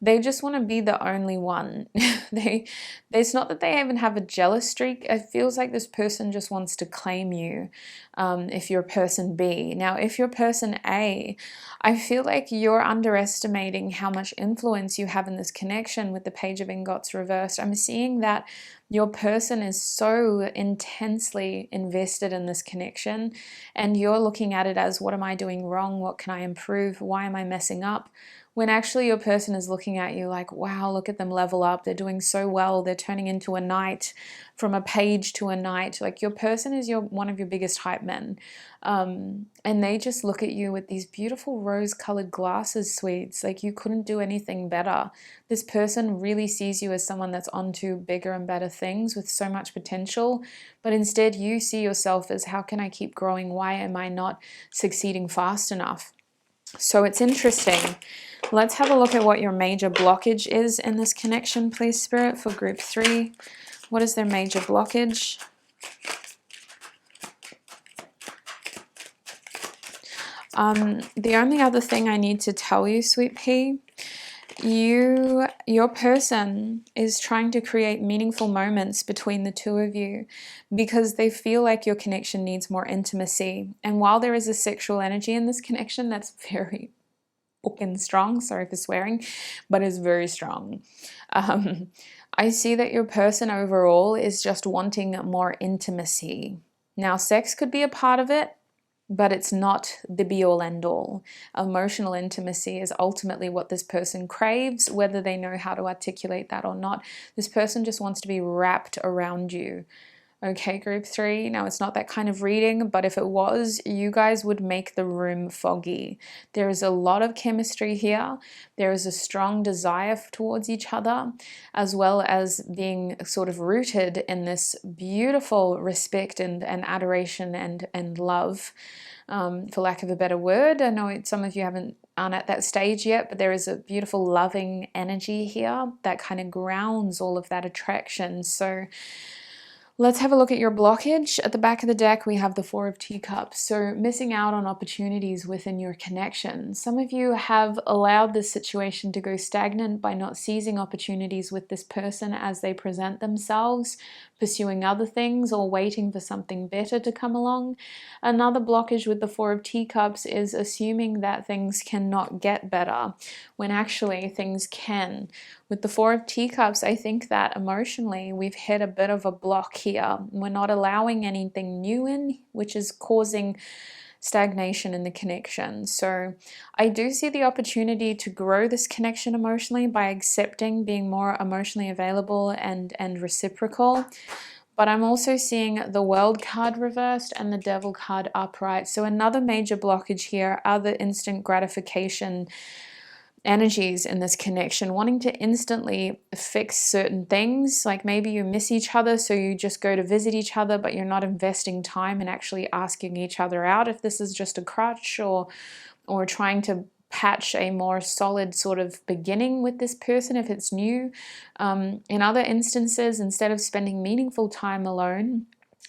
Speaker 1: They just want to be the only one. It's not that they even have a jealous streak. It feels like this person just wants to claim you, if you're person B. Now, if you're person A, I feel like you're underestimating how much influence you have in this connection with the Page of Ingots reversed. I'm seeing that your person is so intensely invested in this connection, and you're looking at it as, what am I doing wrong? What can I improve? Why am I messing up? When actually your person is looking at you like, wow, look at them level up. They're doing so well. They're turning into a knight, from a page to a knight. Like, your person is one of your biggest hype men. And they just look at you with these beautiful rose-colored glasses, sweets. Like, you couldn't do anything better. This person really sees you as someone that's onto bigger and better things with so much potential. But instead, you see yourself as, how can I keep growing? Why am I not succeeding fast enough? So it's interesting. Let's have a look at what your major blockage is in this connection, please, Spirit, for group 3. What is their major blockage? The only other thing I need to tell you, Sweet Pea, your person is trying to create meaningful moments between the two of you because they feel like your connection needs more intimacy. And while there is a sexual energy in this connection that's very fucking strong, sorry for swearing, but is very strong. I see that your person overall is just wanting more intimacy. Now, sex could be a part of it, but it's not the be-all end-all. Emotional intimacy is ultimately what this person craves, whether they know how to articulate that or not. This person just wants to be wrapped around you. Okay, group 3. Now, it's not that kind of reading, but if it was, you guys would make the room foggy. There is a lot of chemistry here. There is a strong desire towards each other, as well as being sort of rooted in this beautiful respect and adoration and love, for lack of a better word. I know some of you aren't at that stage yet, but there is a beautiful loving energy here that kind of grounds all of that attraction. So let's have a look at your blockage. At the back of the deck, we have the 4 of Teacups. So missing out on opportunities within your connection. Some of you have allowed this situation to go stagnant by not seizing opportunities with this person as they present themselves, pursuing other things, or waiting for something better to come along. Another blockage with the 4 of Teacups is assuming that things cannot get better, when actually things can. With the 4 of Teacups, I think that emotionally we've hit a bit of a block here. We're not allowing anything new in, which is causing stagnation in the connection. So I do see the opportunity to grow this connection emotionally by accepting being more emotionally available and reciprocal. But I'm also seeing the World card reversed and the Devil card upright. So another major blockage here are the instant gratification energies in this connection, wanting to instantly fix certain things. Like maybe you miss each other, so you just go to visit each other, but you're not investing time in actually asking each other out if this is just a crutch, or trying to patch a more solid sort of beginning with this person if it's new. In other instances, instead of spending meaningful time alone,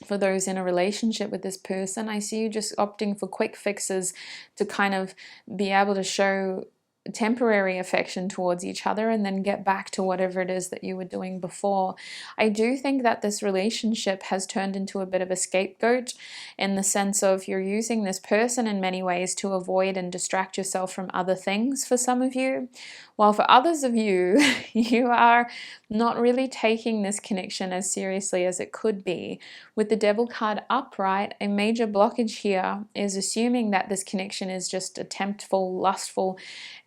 Speaker 1: for those in a relationship with this person, I see you just opting for quick fixes to kind of be able to show temporary affection towards each other and then get back to whatever it is that you were doing before. I do think that this relationship has turned into a bit of a scapegoat, in the sense of you're using this person in many ways to avoid and distract yourself from other things for some of you, while for others of you, you are not really taking this connection as seriously as it could be. With the Devil card upright, a major blockage here is assuming that this connection is just a temptful, lustful,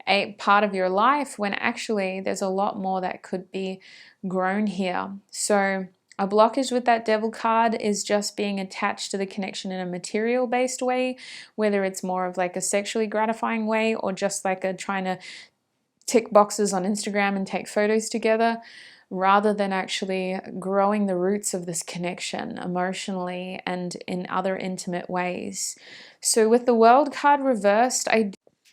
Speaker 1: a part of your life, when actually there's a lot more that could be grown here. So a blockage with that Devil card is just being attached to the connection in a material based way, whether it's more of like a sexually gratifying way or just like a trying to tick boxes on Instagram and take photos together, rather than actually growing the roots of this connection emotionally and in other intimate ways. So with the World card reversed,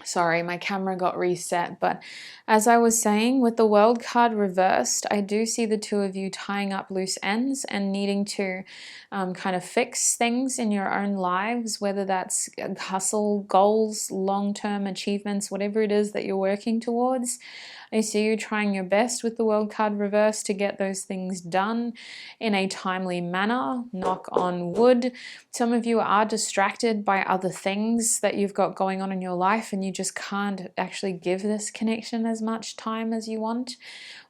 Speaker 1: sorry, my camera got reset, but as I was saying, with the World card reversed, I do see the two of you tying up loose ends and needing to kind of fix things in your own lives, whether that's hustle, goals, long-term achievements, whatever it is that you're working towards. I see you trying your best with the World card reversed to get those things done in a timely manner, knock on wood. Some of you are distracted by other things that you've got going on in your life and you just can't actually give this connection as much time as you want.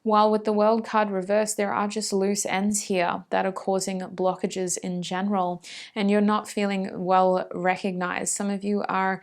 Speaker 1: While with the World card reversed, there are just loose ends here that are causing blockages in general, and you're not feeling well recognized. Some of you are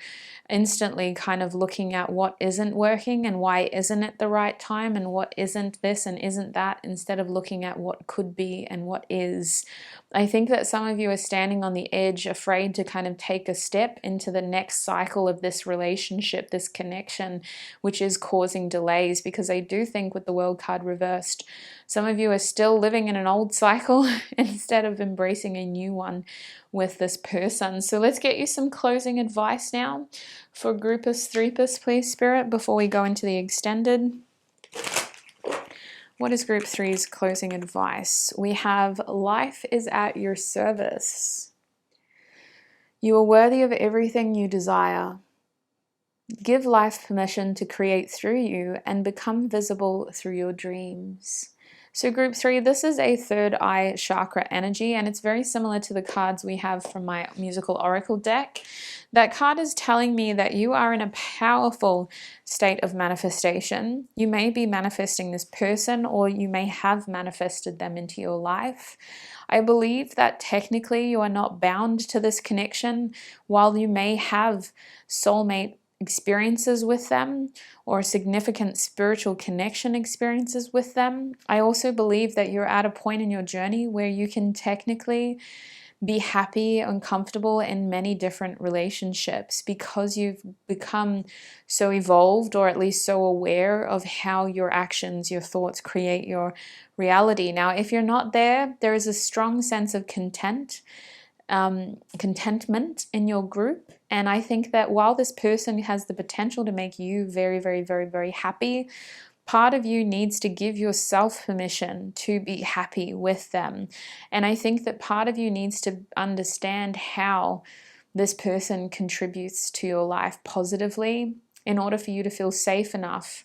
Speaker 1: instantly kind of looking at what isn't working and why isn't it the right time and what isn't this and isn't that, instead of looking at what could be and what is. I think that some of you are standing on the edge, afraid to kind of take a step into the next cycle of this relationship, this connection, which is causing delays, because I do think with the World card reversed, some of you are still living in an old cycle instead of embracing a new one with this person. So let's get you some closing advice now for Groupus, Threepus, please, Spirit, before we go into the extended. What is Group 3's closing advice? We have life is at your service. You are worthy of everything you desire. Give life permission to create through you and become visible through your dreams. So Group 3, this is a third eye chakra energy, and it's very similar to the cards we have from my musical oracle deck. That card is telling me that you are in a powerful state of manifestation. You may be manifesting this person, or you may have manifested them into your life. I believe that technically you are not bound to this connection. While you may have soulmate experiences with them or significant spiritual connection experiences with them, I also believe that you're at a point in your journey where you can technically be happy and comfortable in many different relationships, because you've become so evolved, or at least so aware of how your actions, your thoughts create your reality. Now, if you're not there, there is a strong sense of contentment in your group. And I think that while this person has the potential to make you very, very, very, very happy, part of you needs to give yourself permission to be happy with them. And I think that part of you needs to understand how this person contributes to your life positively in order for you to feel safe enough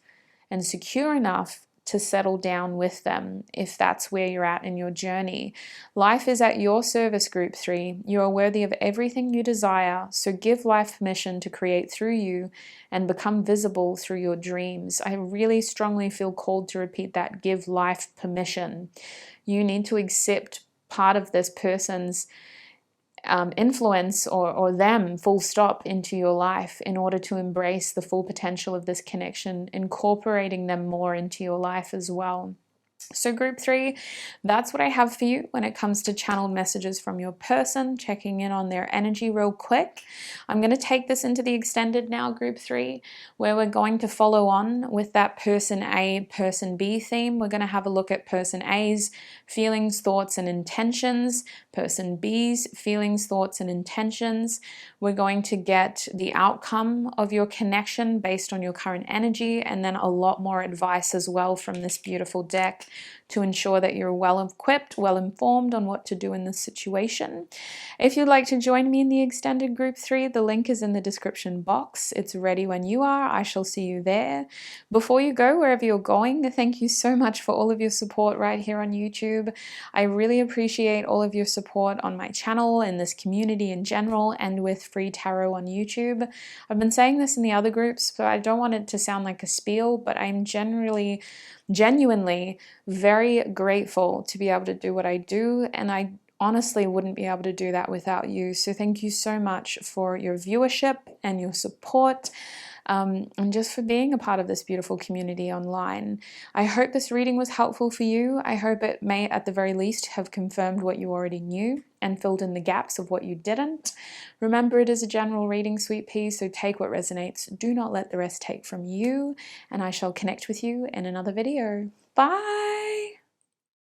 Speaker 1: and secure enough to settle down with them, if that's where you're at in your journey. Life is at your service, Group 3. You are worthy of everything you desire, so give life permission to create through you and become visible through your dreams. I really strongly feel called to repeat that: give life permission. You need to accept part of this person's influence or them, full stop, into your life in order to embrace the full potential of this connection, incorporating them more into your life as well. So Group 3, that's what I have for you when it comes to channeled messages from your person, checking in on their energy real quick. I'm going to take this into the extended now, Group 3, where we're going to follow on with that Person A, Person B theme. We're going to have a look at Person A's feelings, thoughts, and intentions, Person B's feelings, thoughts, and intentions. We're going to get the outcome of your connection based on your current energy, and then a lot more advice as well from this beautiful deck to ensure that you're well equipped, well informed on what to do in this situation. If you'd like to join me in the extended group 3, the link is in the description box. It's ready when you are. I shall see you there. Before you go, wherever you're going, thank you so much for all of your support right here on YouTube. I really appreciate all of your support on my channel and this community in general, and with free tarot on YouTube. I've been saying this in the other groups, but I don't want it to sound like a spiel, but I'm genuinely very grateful to be able to do what I do, and I honestly wouldn't be able to do that without you. So thank you so much for your viewership and your support. And just for being a part of this beautiful community online. I hope this reading was helpful for you. I hope it may at the very least have confirmed what you already knew and filled in the gaps of what you didn't. Remember, it is a general reading, sweet pea, so take what resonates. Do not let the rest take from you, and I shall connect with you in another video. Bye!